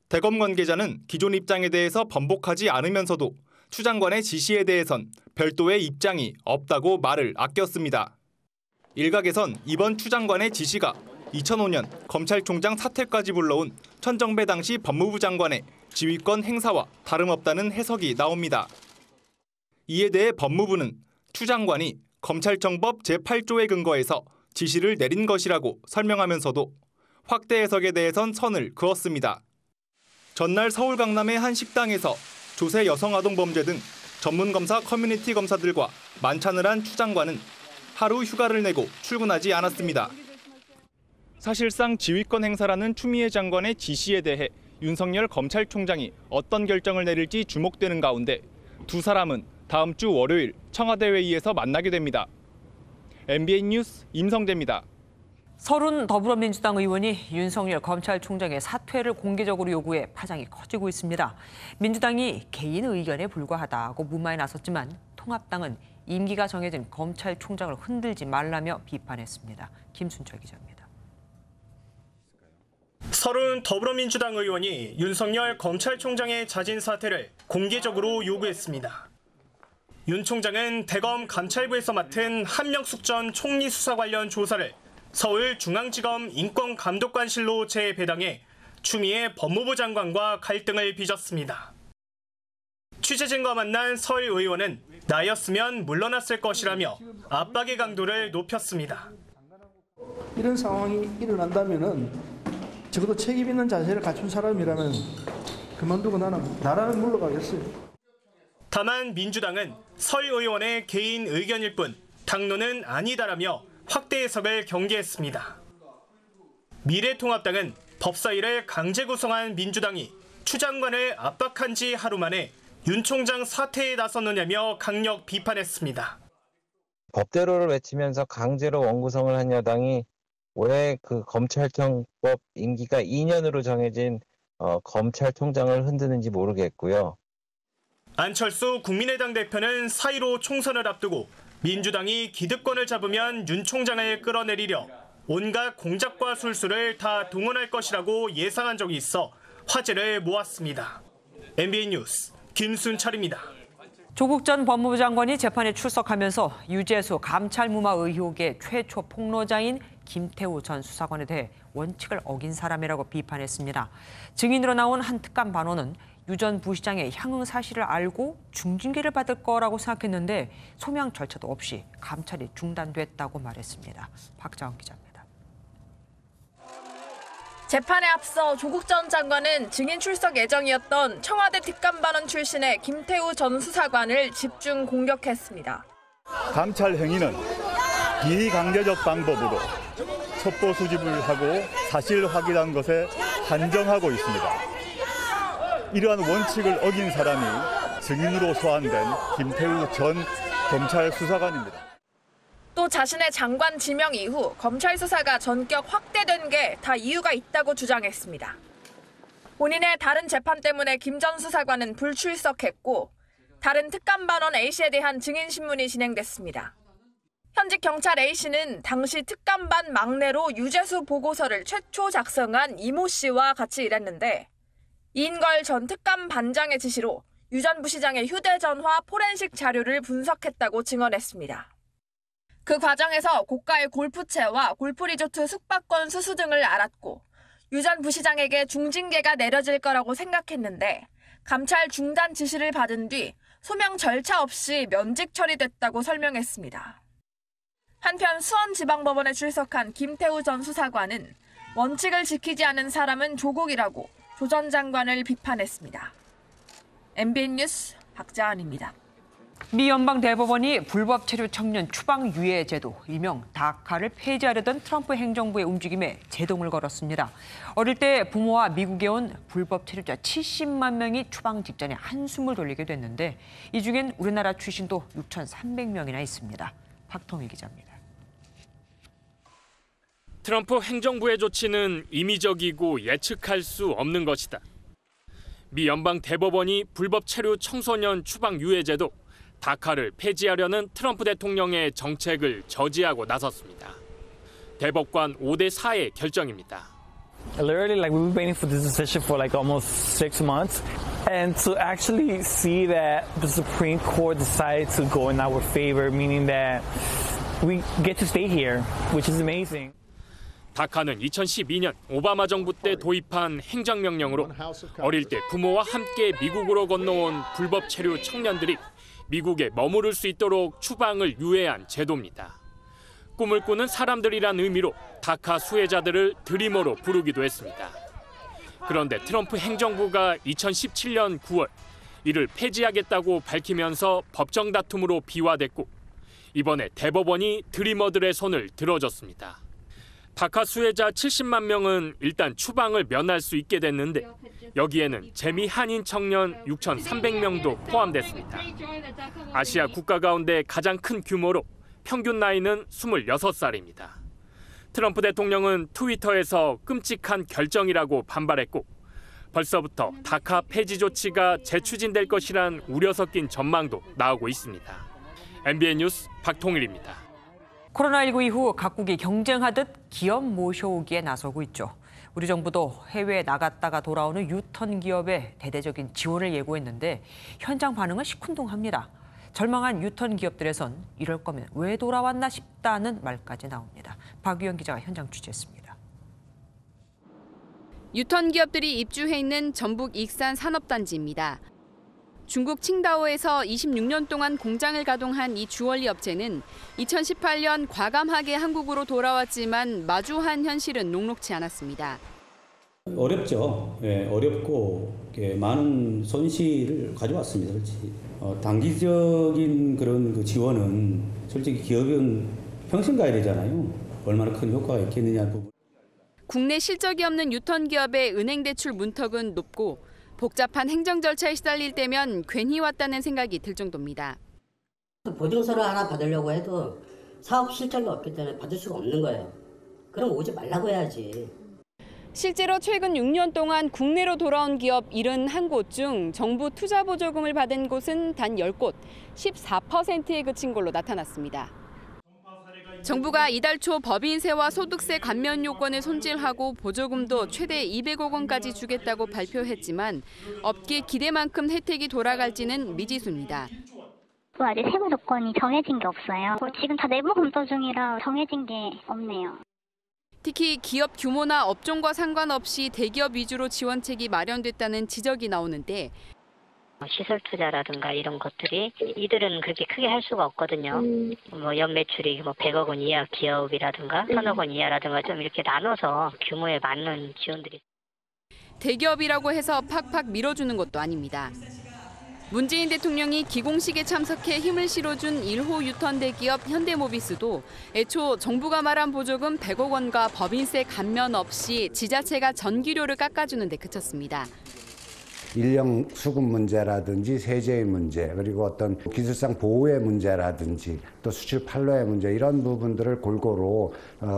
대검 관계자는 기존 입장에 대해서 번복하지 않으면서도 추 장관의 지시에 대해선 별도의 입장이 없다고 말을 아꼈습니다. 일각에선 이번 추 장관의 지시가 2005년 검찰총장 사퇴까지 불러온 천정배 당시 법무부 장관의 지휘권 행사와 다름없다는 해석이 나옵니다. 이에 대해 법무부는 추 장관이 검찰청법 제8조에 근거해서 지시를 내린 것이라고 설명하면서도 확대 해석에 대해선 선을 그었습니다. 전날 서울 강남의 한 식당에서 조세 여성아동범죄 등 전문검사 커뮤니티 검사들과 만찬을 한 추 장관은 하루 휴가를 내고 출근하지 않았습니다. 사실상 지휘권 행사라는 추미애 장관의 지시에 대해 윤석열 검찰총장이 어떤 결정을 내릴지 주목되는 가운데 두 사람은 다음 주 월요일 청와대 회의에서 만나게 됩니다. MBN 뉴스 임성재입니다. 서른 더불어민주당 의원이 윤석열 검찰총장의 사퇴를 공개적으로 요구해 파장이 커지고 있습니다. 민주당이 개인 의견에 불과하다고 무마에 나섰지만 통합당은 임기가 정해진 검찰총장을 흔들지 말라며 비판했습니다. 김순철 기자입니다. 서른 더불어민주당 의원이 윤석열 검찰총장의 자진 사퇴를 공개적으로 요구했습니다. 윤 총장은 대검 감찰부에서 맡은 한명숙 전 총리 수사 관련 조사를 서울중앙지검 인권감독관실로 재배당해 추미애 법무부 장관과 갈등을 빚었습니다. 취재진과 만난 서 의원은 나였으면 물러났을 것이라며 압박의 강도를 높였습니다. 이런 상황이 일어난다면은 적어도 책임 있는 자세를 갖춘 사람이라면 그만두고 나는 나라를 물러가겠어요. 다만 민주당은 서 의원의 개인 의견일 뿐 당론은 아니다라며 확대 해석을 경계했습니다. 미래통합당은 법사위를 강제 구성한 민주당이 추 장관을 압박한 지 하루 만에 윤 총장 사퇴에 나섰느냐며 강력 비판했습니다. 법대로를 외치면서 강제로 원구성을 한 여당이 왜 그 검찰청법 임기가 2년으로 정해진 검찰총장을 흔드는지 모르겠고요. 안철수 국민의당 대표는 4.15 총선을 앞두고 민주당이 기득권을 잡으면 윤 총장을 끌어내리려 온갖 공작과 술수를 다 동원할 것이라고 예상한 적이 있어 화제를 모았습니다. MBN 뉴스 김순철입니다. 조국 전 법무부 장관이 재판에 출석하면서 유재수 감찰 무마 의혹의 최초 폭로자인 김태우 전 수사관에 대해 원칙을 어긴 사람이라고 비판했습니다. 증인으로 나온 한 특감 반원은 유 전 부시장의 향응 사실을 알고 중징계를 받을 거라고 생각했는데 소명 절차도 없이 감찰이 중단됐다고 말했습니다. 박자원 기자입니다. 재판에 앞서 조국 전 장관은 증인 출석 예정이었던 청와대 특감 반원 출신의 김태우 전 수사관을 집중 공격했습니다. 감찰 행위는 비강제적 방법으로 첩보 수집을 하고 사실 확인한 것에 한정하고 있습니다. 이러한 원칙을 어긴 사람이 증인으로 소환된 김태우 전 검찰 수사관입니다. 또 자신의 장관 지명 이후 검찰 수사가 전격 확대된 게 다 이유가 있다고 주장했습니다. 본인의 다른 재판 때문에 김 전 수사관은 불출석했고 다른 특감 반원 A씨에 대한 증인 신문이 진행됐습니다. 현직 경찰 A씨는 당시 특감반 막내로 유재수 보고서를 최초 작성한 이모 씨와 같이 일했는데 이인걸 전 특감 반장의 지시로 유 전 부시장의 휴대전화 포렌식 자료를 분석했다고 증언했습니다. 그 과정에서 고가의 골프채와 골프리조트 숙박권 수수 등을 알았고 유 전 부시장에게 중징계가 내려질 거라고 생각했는데 감찰 중단 지시를 받은 뒤 소명 절차 없이 면직 처리됐다고 설명했습니다. 한편 수원지방법원에 출석한 김태우 전 수사관은 원칙을 지키지 않은 사람은 조국이라고 조 전 장관을 비판했습니다. MBN 뉴스 박자은입니다. 미 연방 대법원이 불법 체류 청년 추방 유예 제도, 일명 다카를 폐지하려던 트럼프 행정부의 움직임에 제동을 걸었습니다. 어릴 때 부모와 미국에 온 불법 체류자 70만 명이 추방 직전에 한숨을 돌리게 됐는데 이 중엔 우리나라 출신도 6,300명이나 있습니다. 박통일 기자입니다. 트럼프 행정부의 조치는 임의적이고 예측할 수 없는 것이다. 미 연방 대법원이 불법 체류 청소년 추방 유예 제도 다카를 폐지하려는 트럼프 대통령의 정책을 저지하고 나섰습니다. 대법관 5대4의 결정입니다. Literally, like we've been waiting for this decision for like almost 6 months, and to actually see that the Supreme Court decided to go in our favor, meaning that we get to stay here, which is amazing. 다카는 2012년 오바마 정부 때 도입한 행정명령으로 어릴 때 부모와 함께 미국으로 건너온 불법 체류 청년들이 미국에 머무를 수 있도록 추방을 유예한 제도입니다. 꿈을 꾸는 사람들이란 의미로 다카 수혜자들을 드리머로 부르기도 했습니다. 그런데 트럼프 행정부가 2017년 9월 이를 폐지하겠다고 밝히면서 법정 다툼으로 비화됐고 이번에 대법원이 드리머들의 손을 들어줬습니다. 다카 수혜자 70만 명은 일단 추방을 면할 수 있게 됐는데 여기에는 재미 한인 청년 6,300명도 포함됐습니다. 아시아 국가 가운데 가장 큰 규모로 평균 나이는 26살입니다. 트럼프 대통령은 트위터에서 끔찍한 결정이라고 반발했고 벌써부터 다카 폐지 조치가 재추진될 것이란 우려 섞인 전망도 나오고 있습니다. MBN 뉴스 박통일입니다. 코로나19 이후 각국이 경쟁하듯 기업 모셔오기에 나서고 있죠. 우리 정부도 해외에 나갔다가 돌아오는 유턴 기업에 대대적인 지원을 예고했는데 현장 반응은 시큰둥합니다. 절망한 유턴 기업들에선 이럴 거면 왜 돌아왔나 싶다는 말까지 나옵니다. 박유영 기자가 현장 취재했습니다. 유턴 기업들이 입주해 있는 전북 익산 산업단지입니다. 중국 칭다오에서 26년 동안 공장을 가동한 이 주얼리 업체는 2018년 과감하게 한국으로 돌아왔지만 마주한 현실은 녹록지 않았습니다. 어렵죠. 예, 어렵고 많은 손실을 가져왔습니다. 솔직히. 단기적인 그런 그 지원은 솔직히 기업은 평생 가야 되잖아요. 얼마나 큰 효과가 있겠느냐 부분. 국내 실적이 없는 유턴 기업의 은행 대출 문턱은 높고 복잡한 행정 절차에 시달릴 때면 괜히 왔다는 생각이 들 정도입니다. 보증서를 하나 받으려고 해도 사업 실적이 없기 때문에 받을 수가 없는 거예요. 그럼 오지 말라고 해야지. 실제로 최근 6년 동안 국내로 돌아온 기업 71곳 중 정부 투자 보조금을 받은 곳은 단 10곳, 14%에 그친 걸로 나타났습니다. 정부가 이달 초 법인세와 소득세 감면 요건을 손질하고 보조금도 최대 200억 원까지 주겠다고 발표했지만 업계 기대만큼 혜택이 돌아갈지는 미지수입니다. 아직 세부 조건이 정해진 게 없어요. 지금 다 내부 검토 중이라 정해진 게 없네요. 특히 기업 규모나 업종과 상관없이 대기업 위주로 지원책이 마련됐다는 지적이 나오는데 시설 투자라든가 이런 것들이 이들은 그렇게 크게 할 수가 없거든요. 연 매출이 100억 원 이하 기업이라든가 1000억 원 이하라든가 좀 이렇게 나눠서 규모에 맞는 지원들이. 대기업이라고 해서 팍팍 밀어주는 것도 아닙니다. 문재인 대통령이 기공식에 참석해 힘을 실어준 1호 유턴 대기업 현대모비스도 애초 정부가 말한 보조금 100억 원과 법인세 감면 없이 지자체가 전기료를 깎아주는 데 그쳤습니다. 인력 수급 문제라든지 세제의 문제 그리고 어떤 기술상 보호의 문제라든지 또 수출 판로의 문제 이런 부분들을 골고루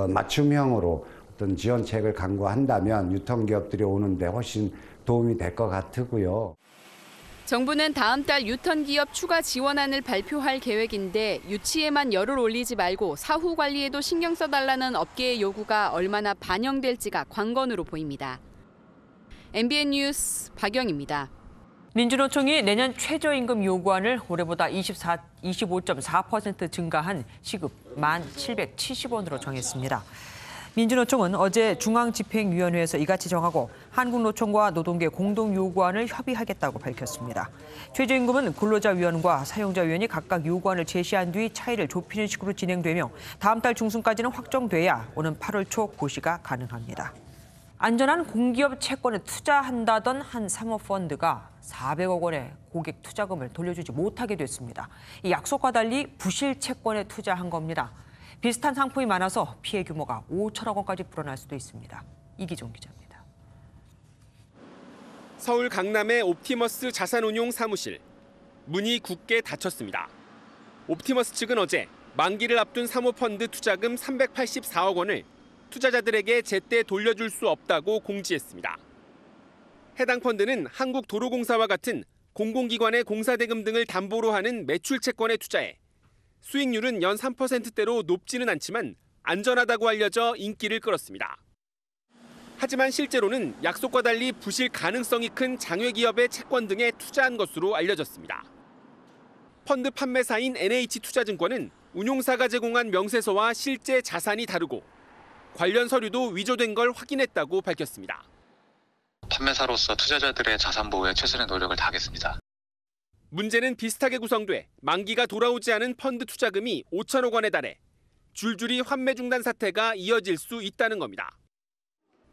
맞춤형으로 어떤 지원책을 강구한다면 유통 기업들이 오는데 훨씬 도움이 될 것 같고요. 정부는 다음 달 유턴 기업 추가 지원안을 발표할 계획인데 유치에만 열을 올리지 말고 사후 관리에도 신경 써달라는 업계의 요구가 얼마나 반영될지가 관건으로 보입니다. MBN 뉴스 박영입니다. 민주노총이 내년 최저임금 요구안을 올해보다 25.4% 증가한 시급 1,770원으로 정했습니다. 민주노총은 어제 중앙집행위원회에서 이같이 정하고 한국노총과 노동계 공동요구안을 협의하겠다고 밝혔습니다. 최저임금은 근로자위원과 사용자위원이 각각 요구안을 제시한 뒤 차이를 좁히는 식으로 진행되며 다음 달 중순까지는 확정돼야 오는 8월 초 고시가 가능합니다. 안전한 공기업 채권에 투자한다던 한 사모펀드가 400억 원의 고객 투자금을 돌려주지 못하게 됐습니다. 이 약속과 달리 부실 채권에 투자한 겁니다. 비슷한 상품이 많아서 피해 규모가 5천억 원까지 불어날 수도 있습니다. 이기종 기자입니다. 서울 강남의 옵티머스 자산운용 사무실. 문이 굳게 닫혔습니다. 옵티머스 측은 어제 만기를 앞둔 사모펀드 투자금 384억 원을 투자자들에게 제때 돌려줄 수 없다고 공지했습니다. 해당 펀드는 한국도로공사와 같은 공공기관의 공사대금 등을 담보로 하는 매출 채권에 투자해 수익률은 연 3%대로 높지는 않지만 안전하다고 알려져 인기를 끌었습니다. 하지만 실제로는 약속과 달리 부실 가능성이 큰 장외기업의 채권 등에 투자한 것으로 알려졌습니다. 펀드 판매사인 NH투자증권은 운용사가 제공한 명세서와 실제 자산이 다르고 관련 서류도 위조된 걸 확인했다고 밝혔습니다. 판매사로서 투자자들의 자산 보호에 최선의 노력을 다하겠습니다. 문제는 비슷하게 구성돼 만기가 돌아오지 않은 펀드 투자금이 5천억 원에 달해 줄줄이 환매 중단 사태가 이어질 수 있다는 겁니다.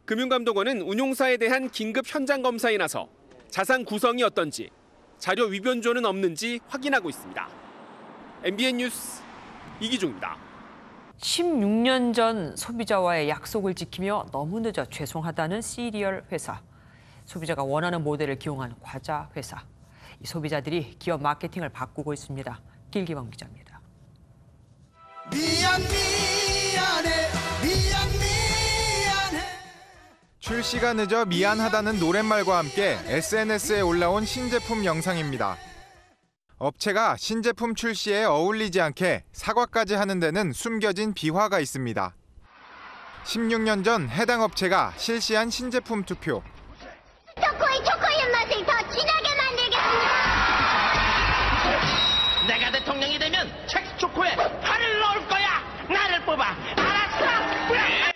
금융감독원은 운용사에 대한 긴급 현장 검사에 나서 자산 구성이 어떤지, 자료 위변조는 없는지 확인하고 있습니다. MBN 뉴스 이기종입니다. 16년 전 소비자와의 약속을 지키며 너무 늦어 죄송하다는 시리얼 회사. 소비자가 원하는 모델을 기용한 과자 회사. 이 소비자들이 기업 마케팅을 바꾸고 있습니다. 길기범 기자입니다. 미안해. 출시가 늦어 미안하다는 노랫말과 함께 SNS에 올라온 신제품 영상입니다. 업체가 신제품 출시에 어울리지 않게 사과까지 하는 데는 숨겨진 비화가 있습니다. 16년 전 해당 업체가 실시한 신제품 투표. 초코의 맛을 더 진하게 만들겠습니다. 내가 대통령이 되면 첵스초코에 파를 넣을 거야. 나를 뽑아. 알았어.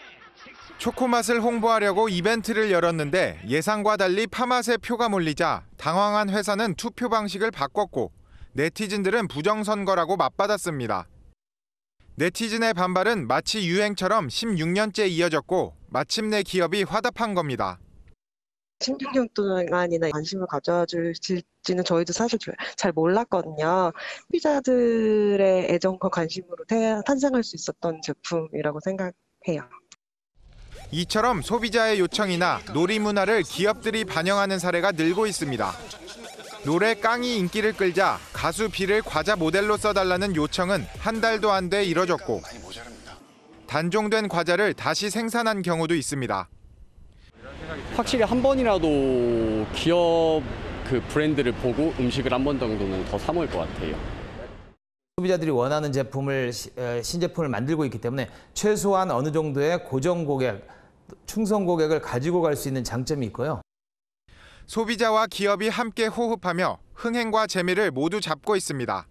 초코 맛을 홍보하려고 이벤트를 열었는데 예상과 달리 파맛의 표가 몰리자 당황한 회사는 투표 방식을 바꿨고 네티즌들은 부정선거라고 맞받았습니다. 네티즌의 반발은 마치 유행처럼 16년째 이어졌고 마침내 기업이 화답한 겁니다. 16년 동안이나 관심을 가져줄지는 저희도 사실 잘 몰랐거든요. 소비자들의 애정과 관심으로 탄생할 수 있었던 제품이라고 생각해요. 이처럼 소비자의 요청이나 놀이 문화를 기업들이 반영하는 사례가 늘고 있습니다. 노래 깡이 인기를 끌자 가수 비를 과자 모델로 써달라는 요청은 한 달도 안 돼 이뤄졌고 단종된 과자를 다시 생산한 경우도 있습니다. 확실히 한 번이라도 기업 그 브랜드를 보고 음식을 한 번 정도는 더 사 먹을 것 같아요. 소비자들이 원하는 제품을 신제품을 만들고 있기 때문에 최소한 어느 정도의 고정 고객, 충성 고객을 가지고 갈 수 있는 장점이 있고요. 소비자와 기업이 함께 호흡하며 흥행과 재미를 모두 잡고 있습니다.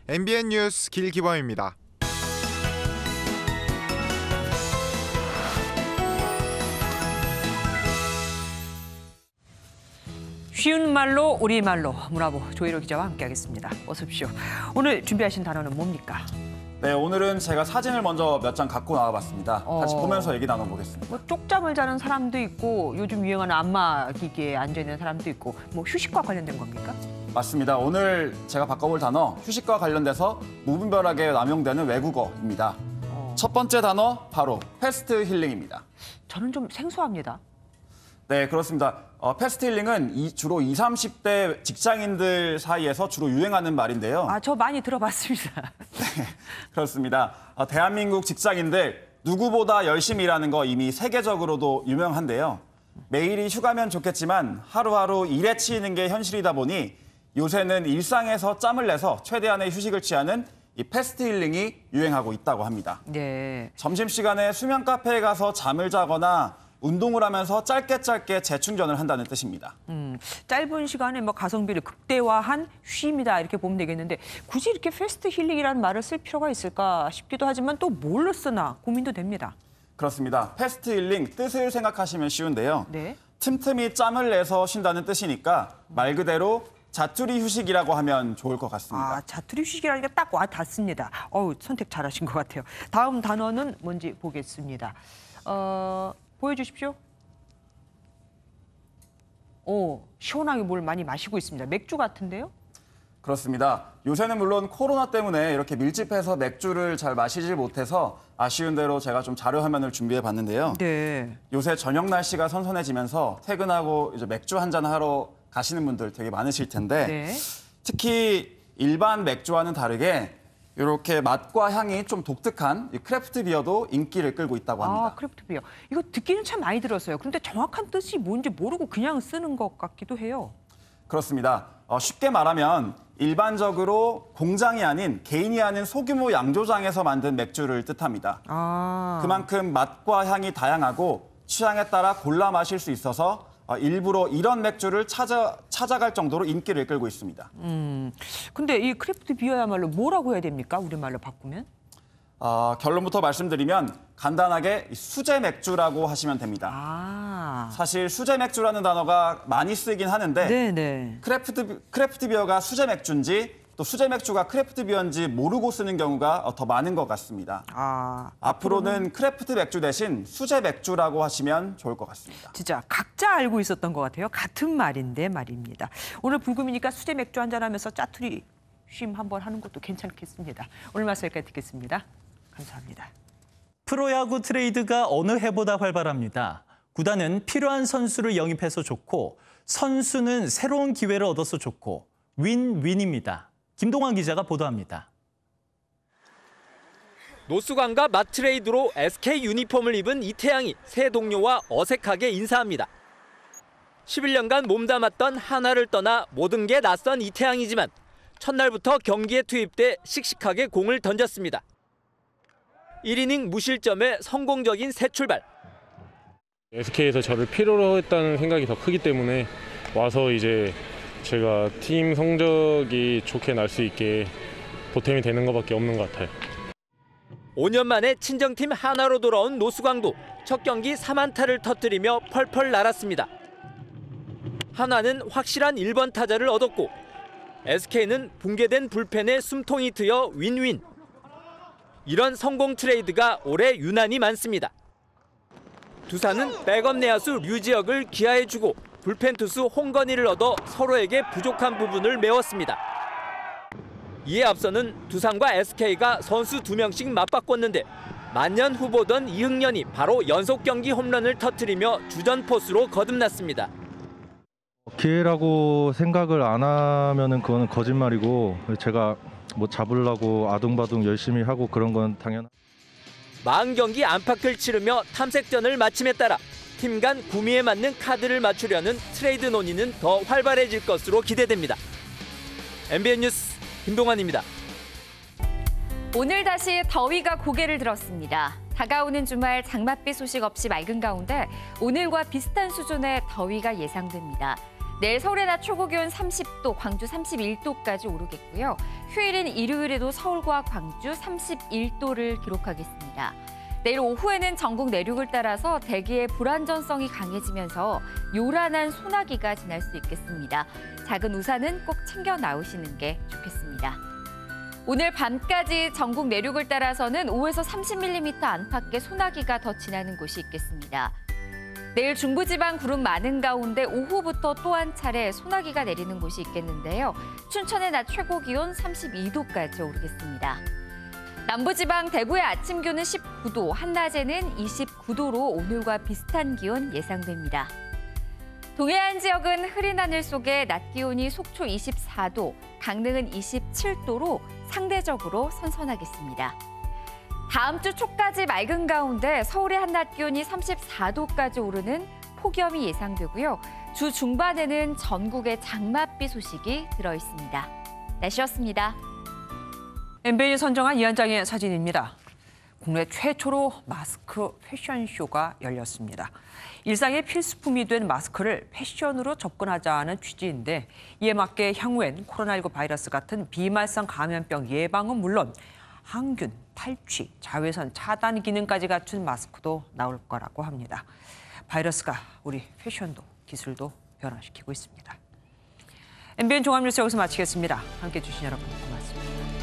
MBN 뉴스 길기범입니다. 쉬운 말로 우리말로 문화부 조희로 기자와 함께하겠습니다. 어서 오십시오. 오늘 준비하신 단어는 뭡니까? 네, 오늘은 제가 사진을 먼저 몇 장 갖고 나와봤습니다. 같이 보면서 얘기 나눠보겠습니다. 뭐 쪽잠을 자는 사람도 있고 요즘 유행하는 안마 기기에 앉아있는 사람도 있고 뭐 휴식과 관련된 겁니까? 맞습니다. 오늘 제가 바꿔볼 단어 휴식과 관련돼서 무분별하게 남용되는 외국어입니다. 첫 번째 단어 바로 패스트 힐링입니다. 저는 좀 생소합니다. 네, 그렇습니다. 패스트 힐링은 주로 20, 30대 직장인들 사이에서 주로 유행하는 말인데요. 아, 저 많이 들어봤습니다. 네, 그렇습니다. 대한민국 직장인들 누구보다 열심히 일하는 거 이미 세계적으로도 유명한데요. 매일이 휴가면 좋겠지만 하루하루 일에 치이는 게 현실이다 보니 요새는 일상에서 짬을 내서 최대한의 휴식을 취하는 이 패스트 힐링이 유행하고 있다고 합니다. 네. 점심시간에 수면 카페에 가서 잠을 자거나 운동을 하면서 짧게 재충전을 한다는 뜻입니다. 짧은 시간에 뭐 가성비를 극대화한 쉼이다 이렇게 보면 되겠는데 굳이 이렇게 패스트 힐링이라는 말을 쓸 필요가 있을까 싶기도 하지만 또 뭘로 쓰나 고민도 됩니다. 그렇습니다. 패스트 힐링 뜻을 생각하시면 쉬운데요. 네. 틈틈이 짬을 내서 쉰다는 뜻이니까 말 그대로 자투리 휴식이라고 하면 좋을 것 같습니다. 아, 자투리 휴식이라는 게 딱 와 닿습니다. 선택 잘하신 것 같아요. 다음 단어는 뭔지 보겠습니다. 보여주십시오. 시원하게 뭘 많이 마시고 있습니다. 맥주 같은데요? 그렇습니다. 요새는 물론 코로나 때문에 이렇게 밀집해서 맥주를 잘 마시질 못해서 아쉬운 대로 제가 좀 자료 화면을 준비해 봤는데요. 네. 요새 저녁 날씨가 선선해지면서 퇴근하고 이제 맥주 한잔 하러 가시는 분들 되게 많으실 텐데 네. 특히 일반 맥주와는 다르게 이렇게 맛과 향이 좀 독특한 이 크래프트 비어도 인기를 끌고 있다고 합니다. 아, 크래프트 비어. 이거 듣기는 참 많이 들었어요. 그런데 정확한 뜻이 뭔지 모르고 그냥 쓰는 것 같기도 해요. 그렇습니다. 쉽게 말하면 일반적으로 공장이 아닌 개인이 하는 소규모 양조장에서 만든 맥주를 뜻합니다. 그만큼 맛과 향이 다양하고 취향에 따라 골라 마실 수 있어서 일부러 이런 맥주를 찾아갈 정도로 인기를 끌고 있습니다. 근데 이 크래프트 비어야말로 뭐라고 해야 됩니까? 우리말로 바꾸면? 결론부터 말씀드리면 간단하게 수제 맥주라고 하시면 됩니다. 사실 수제 맥주라는 단어가 많이 쓰이긴 하는데 네네. 크래프트 비어가 수제 맥주인지 또 수제 맥주가 크래프트 비어인지 모르고 쓰는 경우가 더 많은 것 같습니다. 앞으로는 크래프트 맥주 대신 수제 맥주라고 하시면 좋을 것 같습니다. 진짜 각자 알고 있었던 것 같아요. 같은 말인데 말입니다. 오늘 불금이니까 수제 맥주 한잔하면서 짜투리 쉼 한번 하는 것도 괜찮겠습니다. 오늘 말씀 여기까지 듣겠습니다. 감사합니다. 프로야구 트레이드가 어느 해보다 활발합니다. 구단은 필요한 선수를 영입해서 좋고 선수는 새로운 기회를 얻어서 좋고 윈윈입니다. 김동환 기자가 보도합니다. 노수광과 맞트레이드로 SK 유니폼을 입은 이태양이 새 동료와 어색하게 인사합니다. 11년간 몸담았던 하나를 떠나 모든 게 낯선 이태양이지만 첫날부터 경기에 투입돼 씩씩하게 공을 던졌습니다. 1이닝 무실점에 성공적인 새 출발. SK에서 저를 필요로 했다는 생각이 더 크기 때문에 와서 이제 제가 팀 성적이 좋게 날 수 있게 보탬이 되는 것밖에 없는 것 같아요. 5년 만에 친정팀 하나로 돌아온 노수광도 첫 경기 3안타를 터뜨리며 펄펄 날았습니다. 하나는 확실한 1번 타자를 얻었고 SK는 붕괴된 불펜에 숨통이 트여 윈윈. 이런 성공 트레이드가 올해 유난히 많습니다. 두산은 백업 내야수 류지혁을 기아해주고 불펜 투수 홍건희를 얻어 서로에게 부족한 부분을 메웠습니다. 이에 앞서는 두산과 SK가 선수 2명씩 맞바꿨는데 만년 후보던 이흥년이 바로 연속 경기 홈런을 터뜨리며 주전 포수로 거듭났습니다. 기회라고 생각을 안 하면은 그거는 거짓말이고 제가 뭐 잡으려고 아둥바둥 열심히 하고 그런 건 당연. 40경기 안팎을 치르며 탐색전을 마침에 따라 팀 간 구미에 맞는 카드를 맞추려는 트레이드 논의는 더 활발해질 것으로 기대됩니다. MBN 뉴스 김동환입니다. 오늘 다시 더위가 고개를 들었습니다. 다가오는 주말 장맛비 소식 없이 맑은 가운데 오늘과 비슷한 수준의 더위가 예상됩니다. 내일 서울의 낮 최고기온 30도, 광주 31도까지 오르겠고요. 휴일인 일요일에도 서울과 광주 31도를 기록하겠습니다. 내일 오후에는 전국 내륙을 따라서 대기의 불안정성이 강해지면서 요란한 소나기가 지날 수 있겠습니다. 작은 우산은 꼭 챙겨 나오시는 게 좋겠습니다. 오늘 밤까지 전국 내륙을 따라서는 5에서 30mm 안팎의 소나기가 더 지나는 곳이 있겠습니다. 내일 중부지방 구름 많은 가운데 오후부터 또 한 차례 소나기가 내리는 곳이 있겠는데요. 춘천의 낮 최고 기온 32도까지 오르겠습니다. 남부지방 대구의 아침 기온은 19도, 한낮에는 29도로 오늘과 비슷한 기온 예상됩니다. 동해안 지역은 흐린 하늘 속에 낮 기온이 속초 24도, 강릉은 27도로 상대적으로 선선하겠습니다. 다음 주 초까지 맑은 가운데 서울의 한낮 기온이 34도까지 오르는 폭염이 예상되고요. 주 중반에는 전국에 장맛비 소식이 들어있습니다. 날씨였습니다. MBN이 선정한 이 한 장의 사진입니다. 국내 최초로 마스크 패션쇼가 열렸습니다. 일상의 필수품이 된 마스크를 패션으로 접근하자는 취지인데 이에 맞게 향후엔 코로나19 바이러스 같은 비말성 감염병 예방은 물론 항균, 탈취, 자외선 차단 기능까지 갖춘 마스크도 나올 거라고 합니다. 바이러스가 우리 패션도 기술도 변화시키고 있습니다. MBN 종합뉴스 여기서 마치겠습니다. 함께해 주신 여러분 고맙습니다.